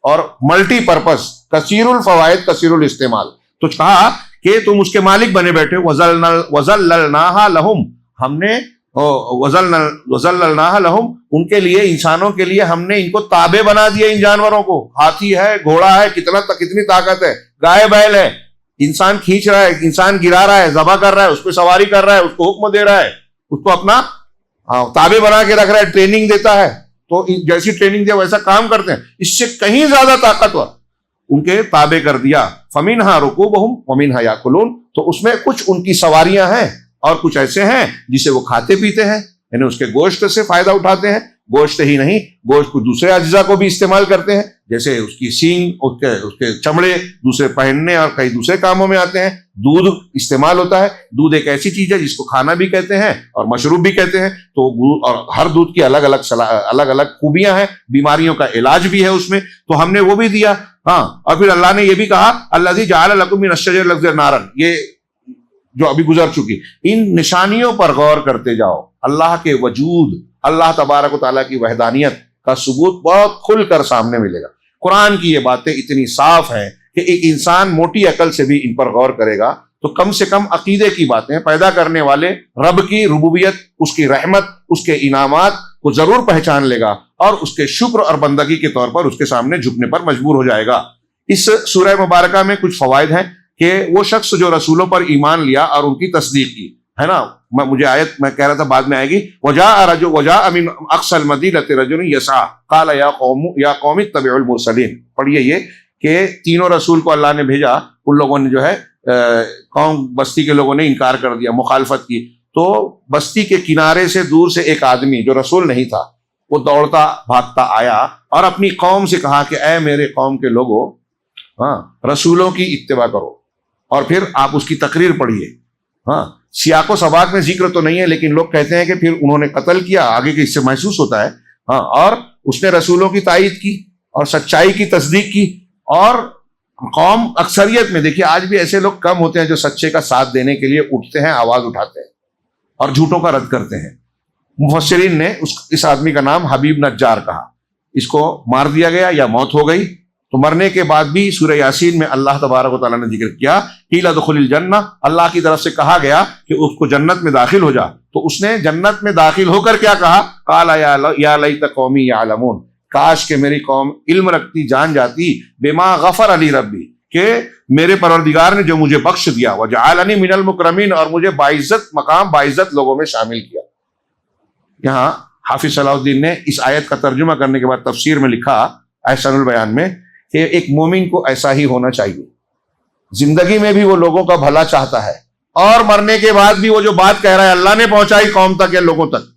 اور ملٹی پرپز, کثیر الفوائد, کثیر الاستعمال. تو کہا کہ تم اس کے مالک بنے بیٹھے. وَذَلَّلْنَاهَا لَهُمْ, ہم نے وَذَلَّلْنَاهَا لَهُمْ, ان کے لیے, انسانوں کے لیے ہم نے ان کو تابع بنا دیا. ان جانوروں کو, ہاتھی ہے, گھوڑا ہے, کتنی طاقت ہے, گائے بیل ہے, انسان کھینچ رہا ہے, انسان گرا رہا ہے, ذبح کر رہا ہے, اس پہ سواری کر رہا ہے, اس کو حکم دے رہا ہے, اس کو اپنا تابع بنا کے رکھ رہا ہے, ٹریننگ دیتا ہے. تو جیسی ٹریننگ دیا ویسا کام کرتے ہیں. اس سے کہیں زیادہ طاقتور ان کے تابع کر دیا. فَمِنْهَا رُكُوبُهُمْ وَمِنْهَا يَأْكُلُونَ, تو اس میں کچھ ان کی سواریاں ہیں اور کچھ ایسے ہیں جسے وہ کھاتے پیتے ہیں, یعنی اس کے گوشت سے فائدہ اٹھاتے ہیں. گوشت ہی نہیں, گوشت کو دوسرے اجزاء کو بھی استعمال کرتے ہیں, جیسے اس کی سینگ, اس کے چمڑے دوسرے پہننے اور کئی دوسرے کاموں میں آتے ہیں. دودھ استعمال ہوتا ہے. دودھ ایک ایسی چیز ہے جس کو کھانا بھی کہتے ہیں اور مشروب بھی کہتے ہیں. تو اور ہر دودھ کی الگ الگ خوبیاں ہیں, بیماریوں کا علاج بھی ہے اس میں, تو ہم نے وہ بھی دیا. ہاں, اور پھر اللہ نے یہ بھی کہا الذی جعل لکم من الشجر الاخضر نارا, یہ جو ابھی گزر چکی. ان نشانیوں پر غور کرتے جاؤ. اللہ کے وجود, اللہ تبارک و تعالیٰ کی وحدانیت کا ثبوت بہت کھل کر سامنے ملے گا. قرآن کی یہ باتیں اتنی صاف ہیں کہ ایک انسان موٹی عقل سے بھی ان پر غور کرے گا تو کم سے کم عقیدے کی باتیں, پیدا کرنے والے رب کی ربوبیت, اس کی رحمت, اس کے انعامات کو ضرور پہچان لے گا, اور اس کے شکر اور بندگی کے طور پر اس کے سامنے جھکنے پر مجبور ہو جائے گا. اس سورہ مبارکہ میں کچھ فوائد ہیں کہ وہ شخص جو رسولوں پر ایمان لیا اور ان کی تصدیق کی, ہے نا, مجھے آیت میں کہہ رہا تھا بعد میں آئے گی. وجاء من اقصى المدينة رجل يسعى قال يا قوم اتبعوا المرسلين. پڑھیے یہ کہ تینوں رسول کو اللہ نے بھیجا, ان لوگوں نے جو ہے قوم بستی کے لوگوں نے انکار کر دیا, مخالفت کی. تو بستی کے کنارے سے دور سے ایک آدمی جو رسول نہیں تھا وہ دوڑتا بھاگتا آیا اور اپنی قوم سے کہا کہ اے میرے قوم کے لوگوں, ہاں, رسولوں کی اتباع کرو. اور پھر آپ اس کی تقریر پڑھیے. ہاں, سیاق و سباق میں ذکر تو نہیں ہے, لیکن لوگ کہتے ہیں کہ پھر انہوں نے قتل کیا, آگے کے اس سے محسوس ہوتا ہے. ہاں, اور اس نے رسولوں کی تائید کی اور سچائی کی تصدیق کی. اور قوم اکثریت میں, دیکھیے آج بھی ایسے لوگ کم ہوتے ہیں جو سچے کا ساتھ دینے کے لیے اٹھتے ہیں, آواز اٹھاتے ہیں اور جھوٹوں کا رد کرتے ہیں. مفسرین نے اس آدمی کا نام حبیب نجار کہا. اس کو مار دیا گیا یا موت ہو گئی. تو مرنے کے بعد بھی سورہ یاسین میں اللہ تبارک و تعالیٰ نے ذکر کیا قیل ادخل الجنہ, اللہ کی طرف سے کہا گیا کہ اس کو جنت میں داخل ہو جا. تو اس نے جنت میں داخل ہو کر کیا کہا, قال یا لیت قومی یعلمون, کاش کہ میری قوم علم رکھتی, جان جاتی, بما غفر علی ربی, کہ میرے پروردگار نے جو مجھے بخش دیا, وجعلنی من المکرمین, اور مجھے باعزت مقام, باعزت لوگوں میں شامل کیا. یہاں حافظ صلاح الدین نے اس آیت کا ترجمہ کرنے کے بعد تفسیر میں لکھا احسن البیان میں کہ ایک مومن کو ایسا ہی ہونا چاہیے. زندگی میں بھی وہ لوگوں کا بھلا چاہتا ہے، اور مرنے کے بعد بھی وہ جو بات کہہ رہا ہے اللہ نے پہنچائی قوم تک یا لوگوں تک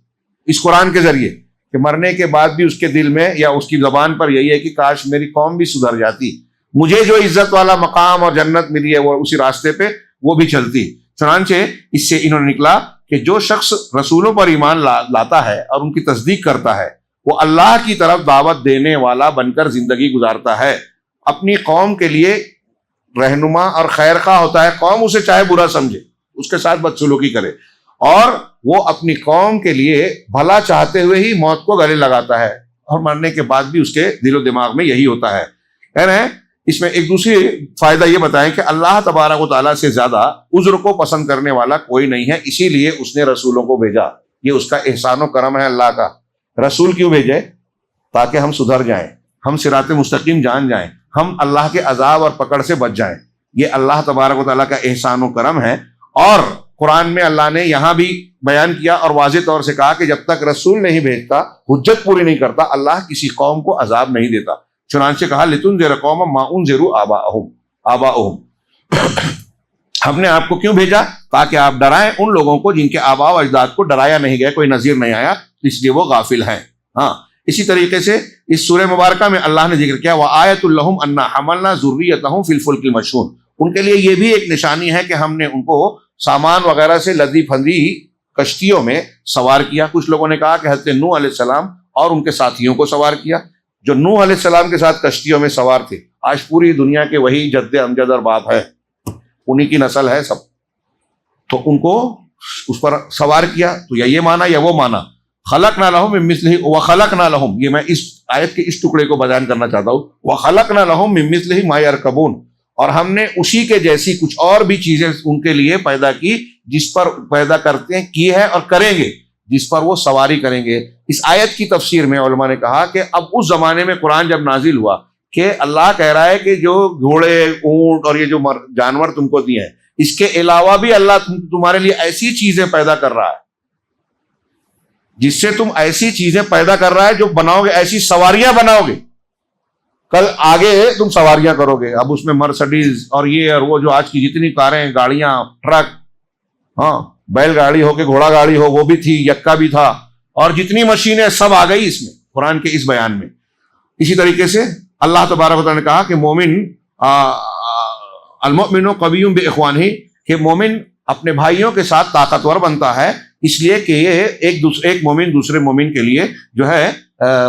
اس قرآن کے ذریعے، کہ مرنے کے بعد بھی اس کے دل میں یا اس کی زبان پر یہی ہے کہ کاش میری قوم بھی سدھر جاتی، مجھے جو عزت والا مقام اور جنت ملی ہے وہ اسی راستے پہ وہ بھی چلتی۔ چنانچہ اس سے انہوں نے نکلا کہ جو شخص رسولوں پر ایمان لاتا ہے اور ان کی تصدیق کرتا ہے وہ اللہ کی طرف دعوت دینے والا بن کر زندگی گزارتا ہے، اپنی قوم کے لیے رہنما اور خیر خواہ ہوتا ہے، قوم اسے چاہے برا سمجھے اس کے ساتھ بدسلوکی کرے، اور وہ اپنی قوم کے لیے بھلا چاہتے ہوئے ہی موت کو گلے لگاتا ہے، اور مرنے کے بعد بھی اس کے دل و دماغ میں یہی ہوتا ہے۔ یعنی اس میں ایک دوسری فائدہ یہ بتائیں کہ اللہ تبارک و تعالیٰ سے زیادہ عذر کو پسند کرنے والا کوئی نہیں ہے، اسی لیے اس نے رسولوں کو بھیجا، یہ اس کا احسان و کرم ہے اللہ کا۔ رسول کیوں بھیجے؟ تاکہ ہم سدھر جائیں، ہم صراط مستقیم جان جائیں، ہم اللہ کے عذاب اور پکڑ سے بچ جائیں، یہ اللہ تبارک و تعالیٰ کا احسان و کرم ہے۔ اور قرآن میں اللہ نے یہاں بھی بیان کیا اور واضح طور سے کہا کہ جب تک رسول نہیں بھیجتا، حجت پوری نہیں کرتا، اللہ کسی قوم کو عذاب نہیں دیتا۔ چنانچہ کہا لِتُنذِرَ قَوْمًا مَا أُنذِرُوا آبَاءَهُمْ، ہم نے آپ کو کیوں بھیجا؟ تاکہ آپ ڈرائیں ان لوگوں کو جن کے آباء و اجداد کو ڈرایا نہیں گیا، کوئی نذیر نہیں آیا، اس لیے وہ غافل ہیں۔ ہاں، اسی طریقے سے اس سورہ مبارکہ میں اللہ نے ذکر کیا وَآیَةٌ لَهُمْ أَنَّا حَمَلْنَا ذُرِّيَّتَهُمْ فِي الْفُلْكِ الْمَشْحُونِ، ان کے لیے یہ بھی ایک نشانی ہے کہ ہم نے ان کو سامان وغیرہ سے لدی پھندی کشتیوں میں سوار کیا۔ کچھ لوگوں نے کہا کہ حضرت نوح علیہ السلام اور ان کے ساتھیوں کو سوار کیا، جو نوح علیہ السلام کے ساتھ کشتیوں میں سوار تھے، آج پوری دنیا کے وہی جد امجد اور باپ ہے، انہی کی نسل ہے سب، تو ان کو اس پر سوار کیا۔ تو یا یہ مانا یا وہ مانا، خلقنا لہم من مثلہ وخلقنا لہم، یہ میں اس آیت کے اس ٹکڑے کو بیان کرنا چاہتا ہوں، وخلقنا لہم من مثلہ ما یرکبون، اور ہم نے اسی کے جیسی کچھ اور بھی چیزیں ان کے لیے پیدا کی جس پر پیدا کرتے ہیں، کی ہے اور کریں گے، جس پر وہ سواری کریں گے۔ اس آیت کی تفسیر میں علماء نے کہا کہ اب اس زمانے میں قرآن جب نازل ہوا کہ اللہ کہہ رہا ہے کہ جو گھوڑے، اونٹ اور یہ جو جانور تم کو دیے ہیں، اس کے علاوہ بھی اللہ تمہارے لیے ایسی چیزیں پیدا کر رہا ہے، جس سے تم ایسی چیزیں پیدا کر رہا ہے جو بناؤ گے، ایسی سواریاں بناؤ گے، کل آگے تم سواریاں کرو گے۔ اب اس میں مرسڈیز اور یہ اور وہ جو آج کی جتنی کاریں، گاڑیاں، ٹرک، ہاں بیل گاڑی ہو کے گھوڑا گاڑی ہو وہ بھی تھی، یکا بھی تھا، اور جتنی مشینیں سب آ گئی اس میں قرآن کے اس بیان میں۔ اسی طریقے سے اللہ تبارک و تعالیٰ نے کہا کہ مومن المؤمن قوی باخوانہ، کہ مومن اپنے بھائیوں کے ساتھ طاقتور بنتا ہے، اس لیے کہ یہ ایک مومن دوسرے مومن کے لیے جو ہے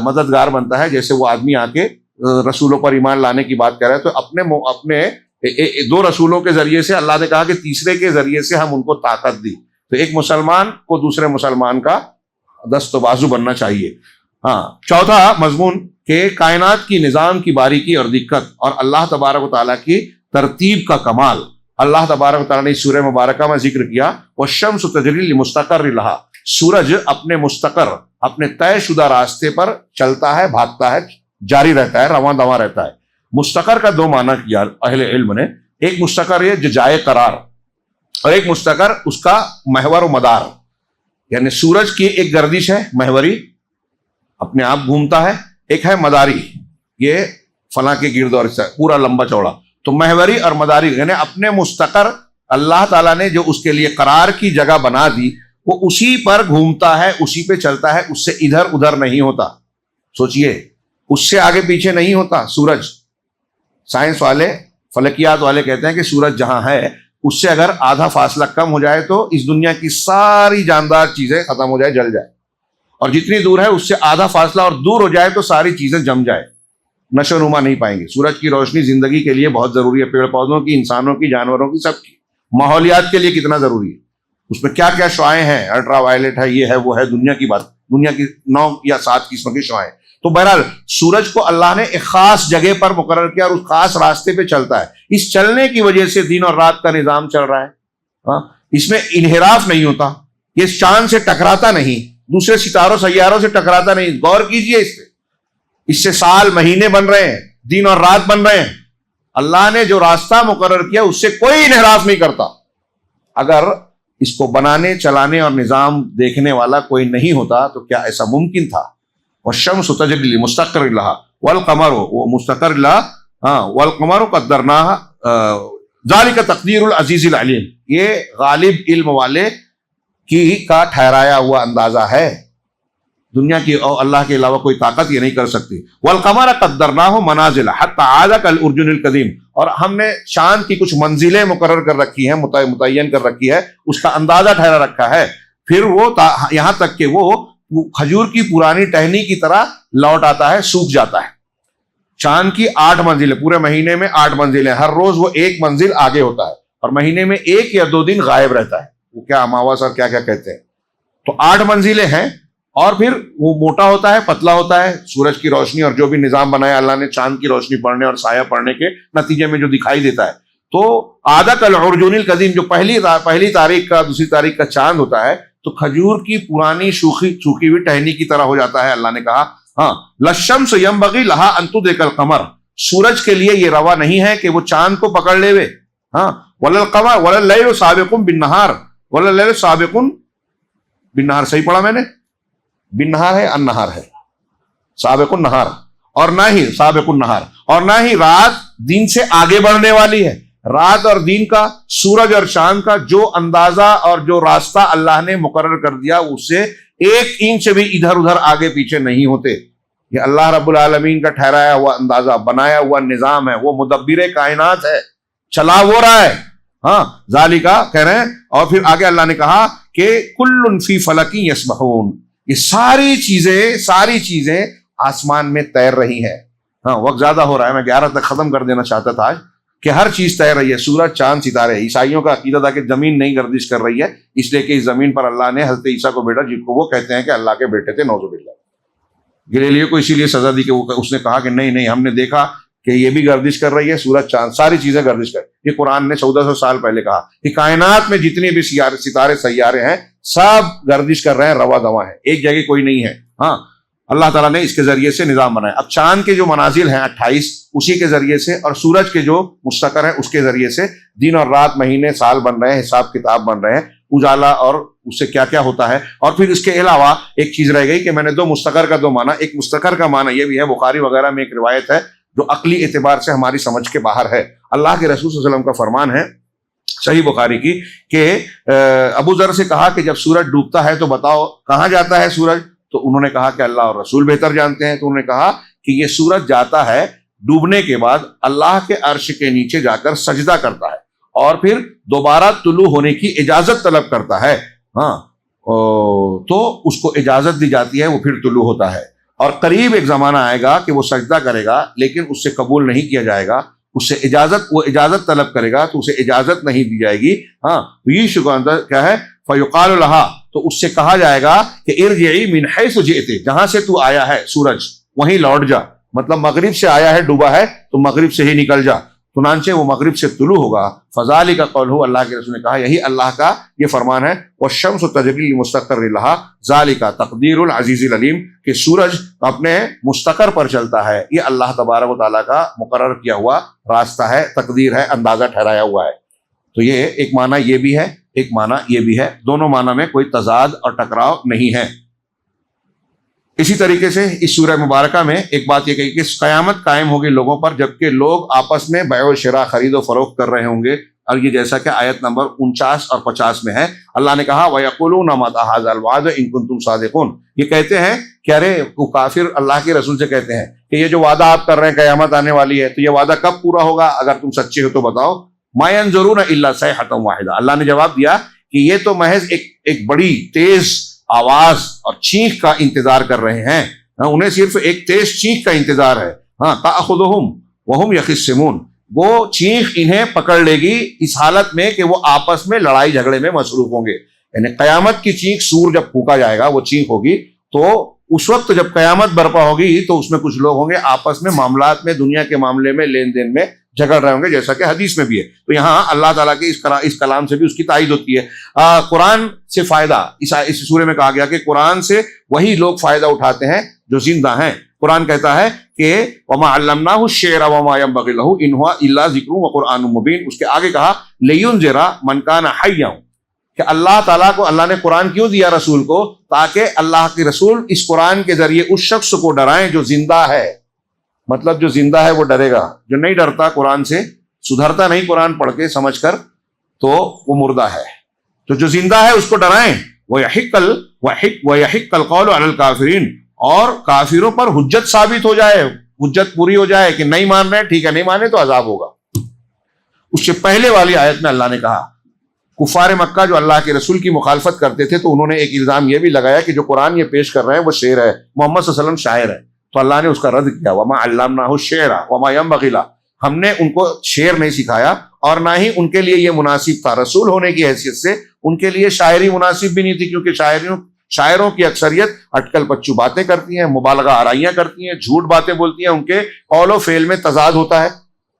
مددگار بنتا ہے۔ جیسے وہ آدمی آ کے رسولوں پر ایمان لانے کی بات کر رہا ہے، تو اپنے دو رسولوں کے ذریعے سے اللہ نے کہا کہ تیسرے کے ذریعے سے ہم ان کو طاقت دی، تو ایک مسلمان کو دوسرے مسلمان کا دست و بازو بننا چاہیے۔ ہاں، چوتھا مضمون کہ کائنات کی نظام کی باریکی اور دقت اور اللہ تبارک و تعالیٰ کی ترتیب کا کمال اللہ تبارک و تعالیٰ نے سورہ مبارکہ میں ذکر کیا، وَالشَّمْسُ تَجْرِي لِمُسْتَقَرٍّ لَهَا، سورج اپنے مستقر، اپنے طے شدہ راستے پر چلتا ہے، بھاگتا ہے، جاری رہتا ہے، رواں دواں رہتا ہے۔ مستقر کا دو معنی کیا اہل علم نے، ایک مستقر یہ جو جائے قرار، اور ایک مستقر اس کا محور و مدار، یعنی سورج کی ایک گردش ہے محوری، اپنے آپ گھومتا ہے، ایک ہے مداری، یہ فلاں کے گرد اور پورا لمبا چوڑا، تو محوری اور مداری یعنی اپنے مستقر اللہ تعالیٰ نے جو اس کے لیے قرار کی جگہ بنا دی، وہ اسی پر گھومتا ہے، اسی پہ چلتا ہے، اس سے ادھر ادھر نہیں ہوتا۔ سوچئے، اس سے آگے پیچھے نہیں ہوتا سورج۔ سائنس والے، فلکیات والے کہتے ہیں کہ سورج جہاں ہے اس سے اگر آدھا فاصلہ کم ہو جائے تو اس دنیا کی ساری جاندار چیزیں ختم ہو جائے، جل جائے، اور جتنی دور ہے اس سے آدھا فاصلہ اور دور ہو جائے تو ساری چیزیں جم جائے، نشو نما نہیں پائیں گے۔ سورج کی روشنی زندگی کے لیے بہت ضروری ہے، پیڑ پودوں کی، انسانوں کی، جانوروں کی، سب کی۔ ماحولیات کے لیے کتنا ضروری ہے، اس میں کیا کیا شعاعیں ہیں، الٹرا وائلٹ ہے، یہ ہے وہ ہے، دنیا کی بات، دنیا کی 9 یا 7 قسم کی شعاعیں۔ تو بہرحال سورج کو اللہ نے ایک خاص جگہ پر مقرر کیا اور اس خاص راستے پہ چلتا ہے، اس چلنے کی وجہ سے دن اور رات کا نظام چل رہا ہے، اس میں انحراف نہیں ہوتا، یہ چاند سے ٹکراتا نہیں، دوسرے ستاروں سیاروں سے ٹکراتا نہیں۔ غور کیجئے اس پہ، اس سے سال مہینے بن رہے ہیں، دن اور رات بن رہے ہیں، اللہ نے جو راستہ مقرر کیا اس سے کوئی انحراف نہیں کرتا۔ اگر اس کو بنانے، چلانے اور نظام دیکھنے والا کوئی نہیں ہوتا تو کیا ایسا ممکن تھا؟ والشمس تجری لمستقر لها والقمر، وہ مستقر لها، والقمر قدرناها ذالک تقدیر العزیز العلیم، یہ غالب علم والے کا ٹھہرایا ہوا اندازہ ہے، دنیا کی اور اللہ کے علاوہ کوئی طاقت یہ نہیں کر سکتی۔ والقمر قدرناہ منازل حتی عاد کالعرجون القدیم، اور ہم نے چاند کی کچھ منزلیں مقرر کر رکھی ہیں، متعین کر رکھی ہے، اس کا اندازہ ٹھہرا رکھا ہے، پھر وہ یہاں تک کہ وہ کھجور کی پرانی ٹہنی کی طرح لوٹ آتا ہے، سوکھ جاتا ہے۔ چاند کی 8 منزلیں، پورے مہینے میں 8 منزلیں، ہر روز وہ 1 منزل آگے ہوتا ہے، اور مہینے میں 1 یا 2 دن غائب رہتا ہے، وہ کیا اماواس اور کیا کیا کہتے ہیں، تو 8 منزلیں ہیں، اور پھر وہ موٹا ہوتا ہے، پتلا ہوتا ہے، سورج کی روشنی اور جو بھی نظام بنایا اللہ نے چاند کی روشنی پڑنے اور سایہ پڑنے کے نتیجے میں جو دکھائی دیتا ہے، تو عاد کالعرجون القدیم، جو پہلی تاریخ کا دوسری تاریخ کا چاند ہوتا ہے تو کھجور کی پرانی سوکھی ہوئی ٹہنی کی طرح ہو جاتا ہے۔ اللہ نے کہا ہاں للشمس ينبغي لها ان تدرك القمر، سورج کے لیے یہ روا نہیں ہے کہ وہ چاند کو پکڑ لے، ہاں ولا القمر ولا الليل سابق بالنهار ولا الليل سابق بالنهار، صحیح پڑھا میں نے؟ بالنهار ہے، النهار ہے، سابق النهار، اور نہ ہی سابق النهار، اور نہ ہی رات دن سے آگے بڑھنے والی ہے۔ رات اور دن کا، سورج اور چاند کا جو اندازہ اور جو راستہ اللہ نے مقرر کر دیا، اس سے 1 انچ بھی ادھر ادھر آگے پیچھے نہیں ہوتے۔ یہ اللہ رب العالمین کا ٹھہرایا ہوا اندازہ، بنایا ہوا نظام ہے، وہ مدبر کائنات ہے، چلا وہ رہا ہے۔ ہاں ذالکا کہہ رہے ہیں، اور پھر آگے اللہ نے کہا کہ کل فی فلک یسبحون، یہ ساری چیزیں آسمان میں تیر رہی ہیں۔ ہاں وقت زیادہ ہو رہا ہے، میں 11 تک ختم کر دینا چاہتا تھا آج، کہ ہر چیز تیر رہی ہے، سورج چاند ستارے۔ عیسائیوں کا عقیدہ تھا کہ زمین نہیں گردش کر رہی ہے، اس لیے کہ اس زمین پر اللہ نے حضرت عیسیٰ کو بھیجا، جن کو وہ کہتے ہیں کہ اللہ کے بیٹے تھے، نعوذ باللہ۔ گلیلیو کو اسی لیے سزا دی کہ اس نے کہا کہ نہیں ہم نے دیکھا کہ یہ بھی گردش کر رہی ہے، سورج چاند ساری چیزیں گردش کر، یہ قرآن نے 1400 سال پہلے کہا کہ کائنات میں جتنے بھی ستارے سیارے ہیں سب گردش کر رہے ہیں، رواں دواں ہیں، ایک جگہ کوئی نہیں ہے۔ ہاں اللہ تعالیٰ نے اس کے ذریعے سے نظام بنایا۔ اب چاند کے جو منازل ہیں 28، اسی کے ذریعے سے، اور سورج کے جو مستقر ہیں اس کے ذریعے سے دن اور رات، مہینے، سال بن رہے ہیں، حساب کتاب بن رہے ہیں، اجالا اور اس سے کیا کیا ہوتا ہے۔ اور پھر اس کے علاوہ ایک چیز رہ گئی کہ میں نے 2 مستقر کا 2 معنی، ایک مستقر کا معنی یہ بھی ہے، بخاری وغیرہ میں ایک روایت ہے جو عقلی اعتبار سے ہماری سمجھ کے باہر ہے۔ اللہ کے رسول صلی اللہ علیہ وسلم کا فرمان ہے صحیح بخاری کی کہ ابو ذر سے کہا کہ جب سورج ڈوبتا ہے تو بتاؤ کہاں جاتا ہے سورج، تو انہوں نے کہا کہ اللہ اور رسول بہتر جانتے ہیں، تو انہوں نے کہا کہ یہ سورج جاتا ہے ڈوبنے کے بعد اللہ کے عرش کے نیچے جا کر سجدہ کرتا ہے، اور پھر دوبارہ طلوع ہونے کی اجازت طلب کرتا ہے، ہاں تو اس کو اجازت دی جاتی ہے، وہ پھر طلوع ہوتا ہے۔ اور قریب ایک زمانہ آئے گا کہ وہ سجدہ کرے گا لیکن اس سے قبول نہیں کیا جائے گا، اس سے وہ اجازت طلب کرے گا تو اسے اجازت نہیں دی جائے گی۔ ہاں یہ شکر کیا ہے، فیقال لها، تو اس سے کہا جائے گا کہ ارجعی من حیث جئت، جہاں سے تو آیا ہے سورج وہیں لوٹ جا، مطلب مغرب سے آیا ہے، ڈوبا ہے تو مغرب سے ہی نکل جا، چنانچہ وہ مغرب سے طلوع ہوگا۔ فذالک قولہ، اللہ کے رسول نے کہا یہی اللہ کا یہ فرمان ہے، والشمس تجری لمستقر لها ذالک تقدیر العزیز العلیم، کہ سورج اپنے مستقر پر چلتا ہے، یہ اللہ تبارک و تعالیٰ کا مقرر کیا ہوا راستہ ہے، تقدیر ہے، اندازہ ٹھہرایا ہوا ہے۔ تو یہ ایک معنی یہ بھی ہے، ایک معنی یہ بھی ہے، دونوں معنی میں کوئی تضاد اور ٹکراؤ نہیں ہے۔ اسی طریقے سے اس سورہ مبارکہ میں ایک بات یہ کہی کہ قیامت قائم ہوگی لوگوں پر جبکہ لوگ آپس میں بیع و شراء، خرید و فروخت کر رہے ہوں گے، اور یہ جیسا کہ آیت نمبر 49 اور 50 میں ہے، اللہ نے کہا وَيَقُولُونَ مَتَىٰ هَٰذَا الْوَعْدُ إِن كُنتُمْ صَادِقُونَ، یہ کہتے ہیں کہ ارے وہ کافر اللہ کے رسول سے کہتے ہیں کہ یہ جو وعدہ آپ کر رہے ہیں قیامت آنے والی ہے، تو یہ وعدہ کب پورا ہوگا، اگر تم سچے ہو تو بتاؤ۔ مَا يَنظُرُونَ إِلَّا صَيْحَةً وَاحِدَةً، اللہ نے جواب دیا کہ یہ تو محض ایک بڑی تیز آواز اور چینخ کا انتظار کر رہے ہیں، انہیں صرف ایک تیز چینخ کا انتظار ہے۔ ہاں تأخذہم وہم یخصمون، وہ چینخ انہیں پکڑ لے گی اس حالت میں کہ وہ آپس میں لڑائی جھگڑے میں مصروف ہوں گے، یعنی قیامت کی چینخ، سور جب پھونکا جائے گا وہ چینخ ہوگی، تو اس وقت جب قیامت برپا ہوگی تو اس میں کچھ لوگ ہوں گے آپس میں معاملات میں، دنیا کے معاملے میں، لین دین میں جھگڑ رہے ہوں گے، جیسا کہ حدیث میں بھی ہے۔ تو یہاں اللہ تعالیٰ کے اس کلام سے بھی اس کی تائید ہوتی ہے۔ قرآن سے فائدہ اس سورے میں کہا گیا کہ قرآن سے وہی لوگ فائدہ اٹھاتے ہیں جو زندہ ہیں۔ قرآن کہتا ہے کہ وما علمناہ الشعر وما ينبغي له ان هو الا ذکر وقرآن مبین، اس کے آگے کہا لینذر من کان حیا، کہ اللہ تعالیٰ کو، اللہ نے قرآن کیوں دیا رسول کو، تاکہ اللہ کے رسول اس قرآن کے ذریعے اس شخص کو ڈرائیں جو زندہ ہے، مطلب جو زندہ ہے وہ ڈرے گا، جو نہیں ڈرتا قرآن سے سدھرتا نہیں قرآن پڑھ کے سمجھ کر تو وہ مردہ ہے. تو جو زندہ ہے اس کو ڈرائیں. وَيَحِقَّ الْقَوْلُ عَلَى الْكَافِرِينَ, اور کافروں پر حجت ثابت ہو جائے, حجت پوری ہو جائے کہ نہیں مان رہے, ٹھیک ہے نہیں مانے تو عذاب ہوگا. اس سے پہلے والی آیت میں اللہ نے کہا کفار مکہ جو اللہ کے رسول کی مخالفت کرتے تھے تو انہوں نے ایک الزام یہ بھی لگایا کہ جو قرآن یہ پیش کر رہے ہیں وہ شعر ہے, محمد صلی اللہ علیہ وسلم شاعر ہے. تو اللہ نے اس کا رد کیا, وَمَا عَلَّمْنَاهُ الشِّعْرَ وَمَا يَنبَغِي لَهُ, ہم نے ان کو شعر نہیں سکھایا اور نہ ہی ان کے لیے یہ مناسب تھا. رسول ہونے کی حیثیت سے ان کے لیے شاعری مناسب بھی نہیں تھی, کیونکہ شاعروں کی اکثریت اٹکل پچو باتیں کرتی ہیں, مبالغہ آرائیاں کرتی ہیں, جھوٹ باتیں بولتی ہیں, ان کے قول و فعل میں تضاد ہوتا ہے,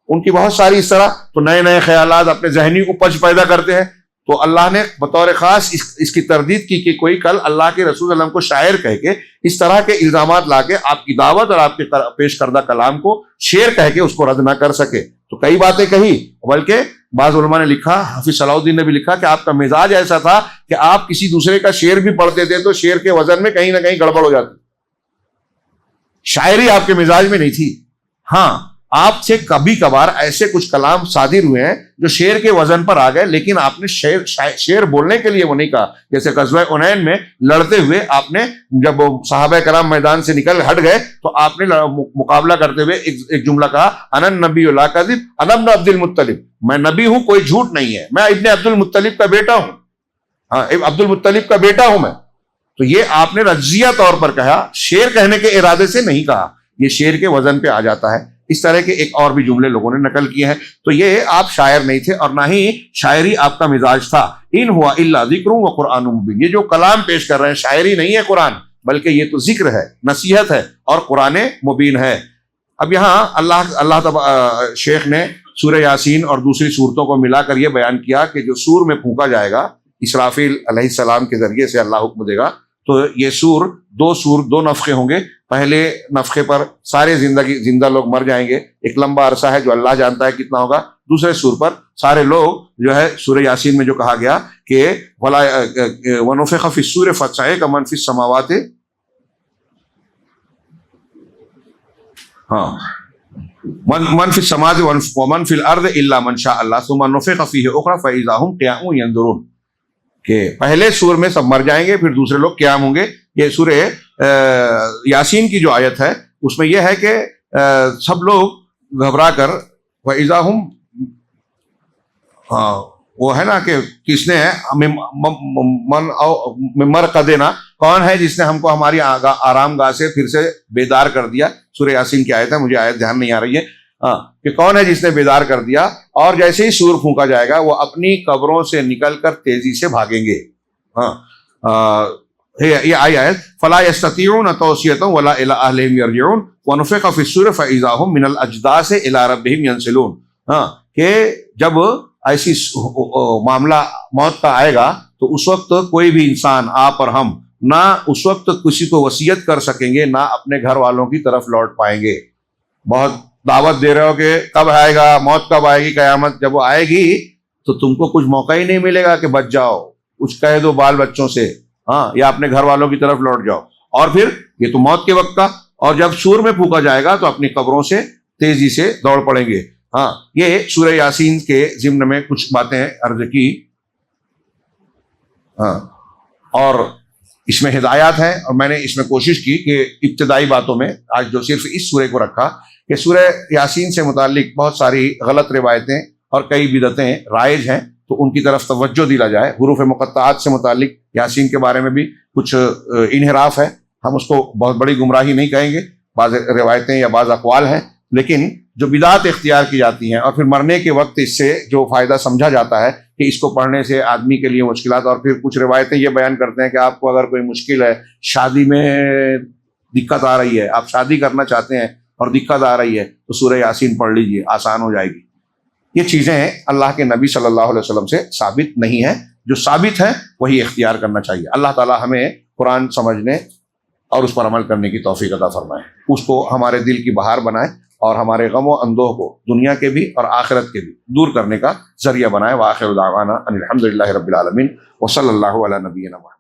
ان کی بہت ساری اس طرح تو نئے نئے خیالات اپنے ذہنی اپج پیدا کرتے ہیں. تو اللہ نے بطور خاص اس کی تردید کی کہ کوئی کل اللہ کے رسول صلی اللہ علیہ وسلم کو شاعر کہہ کے اس طرح کے الزامات لا کے آپ کی دعوت اور آپ کے پیش کردہ کلام کو شعر کہہ کے اس کو رد نہ کر سکے. تو کئی باتیں کہی, بلکہ بعض علماء نے لکھا, حافظ صلاح الدین نے بھی لکھا کہ آپ کا مزاج ایسا تھا کہ آپ کسی دوسرے کا شعر بھی پڑھتے تھے تو شعر کے وزن میں کہیں نہ کہیں گڑبڑ ہو جاتی. شاعری آپ کے مزاج میں نہیں تھی. ہاں آپ سے کبھی کبھار ایسے کچھ کلام صادر ہوئے ہیں جو شعر کے وزن پر آ گئے, لیکن آپ نے شعر بولنے کے لیے وہ نہیں کہا. جیسے غزوہ حنین میں لڑتے ہوئے آپ نے جب صحابہ کرام میدان سے نکل ہٹ گئے تو آپ نے مقابلہ کرتے ہوئے ایک جملہ کہا, انا النبی لا کذب انا ابن عبد المطلب, میں نبی ہوں کوئی جھوٹ نہیں ہے, میں ابن عبد المطلب کا بیٹا ہوں. ہاں عبد المطلب کا بیٹا ہوں میں. تو یہ آپ نے رجزیہ طور پر کہا, شعر کہنے کے ارادے سے نہیں کہا, یہ شعر کے وزن پہ آ جاتا ہے. اس طرح کے ایک اور بھی جملے لوگوں نے نقل کیے ہیں. تو یہ آپ شاعر نہیں تھے اور نہ ہی شاعری آپ کا مزاج تھا. ان ہوا الا ذکر و قرآن مبین, یہ جو کلام پیش کر رہے ہیں شاعری نہیں ہے قرآن, بلکہ یہ تو ذکر ہے, نصیحت ہے اور قرآن مبین ہے. اب یہاں اللہ شیخ نے سورہ یاسین اور دوسری صورتوں کو ملا کر یہ بیان کیا کہ جو سور میں پھونکا جائے گا اسرافیل علیہ السلام کے ذریعے سے اللہ حکم دے گا, تو یہ سور دو نفخے ہوں گے. پہلے نفخے پر سارے زندہ لوگ مر جائیں گے, ایک لمبا عرصہ ہے جو اللہ جانتا ہے کتنا ہوگا. دوسرے سور پر سارے لوگ جو ہے سورہ یاسین میں جو کہا گیا کہ وَنُفِخَ فِي الصُّورِ فَصَعِقَ مَن فِي السَّمَاوَاتِ, من فی السماوات ومن فی الارض الا من شاء اللہ ثم نفخ فیہ اخری فاذا هم قیام ینظرون, کہ پہلے سور میں سب مر جائیں گے پھر دوسرے لوگ قیام ہوں گے. یہ سورہ یاسین کی جو آیت ہے اس میں یہ ہے کہ سب لوگ گھبرا کر فاذا هم, وہ ہے نا کہ کس نے مرقدنا, کون ہے جس نے ہم کو ہماری آرام گاہ سے پھر سے بیدار کر دیا. سورہ یاسین کی آیت ہے, مجھے آیت دھیان نہیں آ رہی ہے, کہ کون ہے جس نے بیدار کر دیا. اور جیسے ہی سور پھونکا جائے گا وہ اپنی قبروں سے نکل کر تیزی سے بھاگیں گے. یہ آیت فلا یستطیعون توصیۃ ولا الی اہلہم یرجعون ونفخ فی الصور فاذا هم من الاجداث الی ربہم ینسلون, کہ جب ایسی معاملہ موت کا آئے گا تو اس وقت کوئی بھی انسان, آپ اور ہم, نہ اس وقت کسی کو وصیت کر سکیں گے نہ اپنے گھر والوں کی طرف لوٹ پائیں گے. بہت دعوت دے رہے ہو کہ کب آئے گا, موت کب آئے گی, قیامت جب وہ آئے گی تو تم کو کچھ موقع ہی نہیں ملے گا کہ بچ جاؤ, کچھ کہہ دو بال بچوں سے, یا اپنے گھر والوں کی طرف لوٹ جاؤ. اور پھر یہ تو موت کے وقت کا, اور جب سور میں پھونکا جائے گا تو اپنی قبروں سے تیزی سے دوڑ پڑیں گے. یہ سورہ یاسین کے ضمن میں کچھ باتیں عرض کی. اور اس میں ہدایات ہیں, اور میں نے اس میں کوشش کی کہ ابتدائی باتوں میں آج جو صرف اس سورے کو رکھا کہ سورہ یاسین سے متعلق بہت ساری غلط روایتیں اور کئی بدعتیں رائج ہیں, تو ان کی طرف توجہ دلا جائے. حروف مقطعات سے متعلق یاسین کے بارے میں بھی کچھ انحراف ہے, ہم اس کو بہت بڑی گمراہی نہیں کہیں گے, بعض روایتیں یا بعض اقوال ہیں, لیکن جو بدعات اختیار کی جاتی ہیں اور پھر مرنے کے وقت اس سے جو فائدہ سمجھا جاتا ہے کہ اس کو پڑھنے سے آدمی کے لیے مشکلات, اور پھر کچھ روایتیں یہ بیان کرتے ہیں کہ آپ کو اگر کوئی مشکل ہے, شادی میں دقت آ رہی ہے, آپ شادی کرنا چاہتے ہیں اور دقت آ رہی ہے تو سورہ یاسین پڑھ لیجئے, آسان ہو جائے گی. یہ چیزیں اللہ کے نبی صلی اللہ علیہ وسلم سے ثابت نہیں ہیں, جو ثابت ہے وہی اختیار کرنا چاہیے. اللہ تعالی ہمیں قرآن سمجھنے اور اس پر عمل کرنے کی توفیق عطا فرمائے, اس کو ہمارے دل کی بہار بنائے اور ہمارے غم و اندوہ کو دنیا کے بھی اور آخرت کے بھی دور کرنے کا ذریعہ بنائے. وآخر دعوانا ان الحمد للہ رب العالمین وصلی اللہ علی نبینا محمد.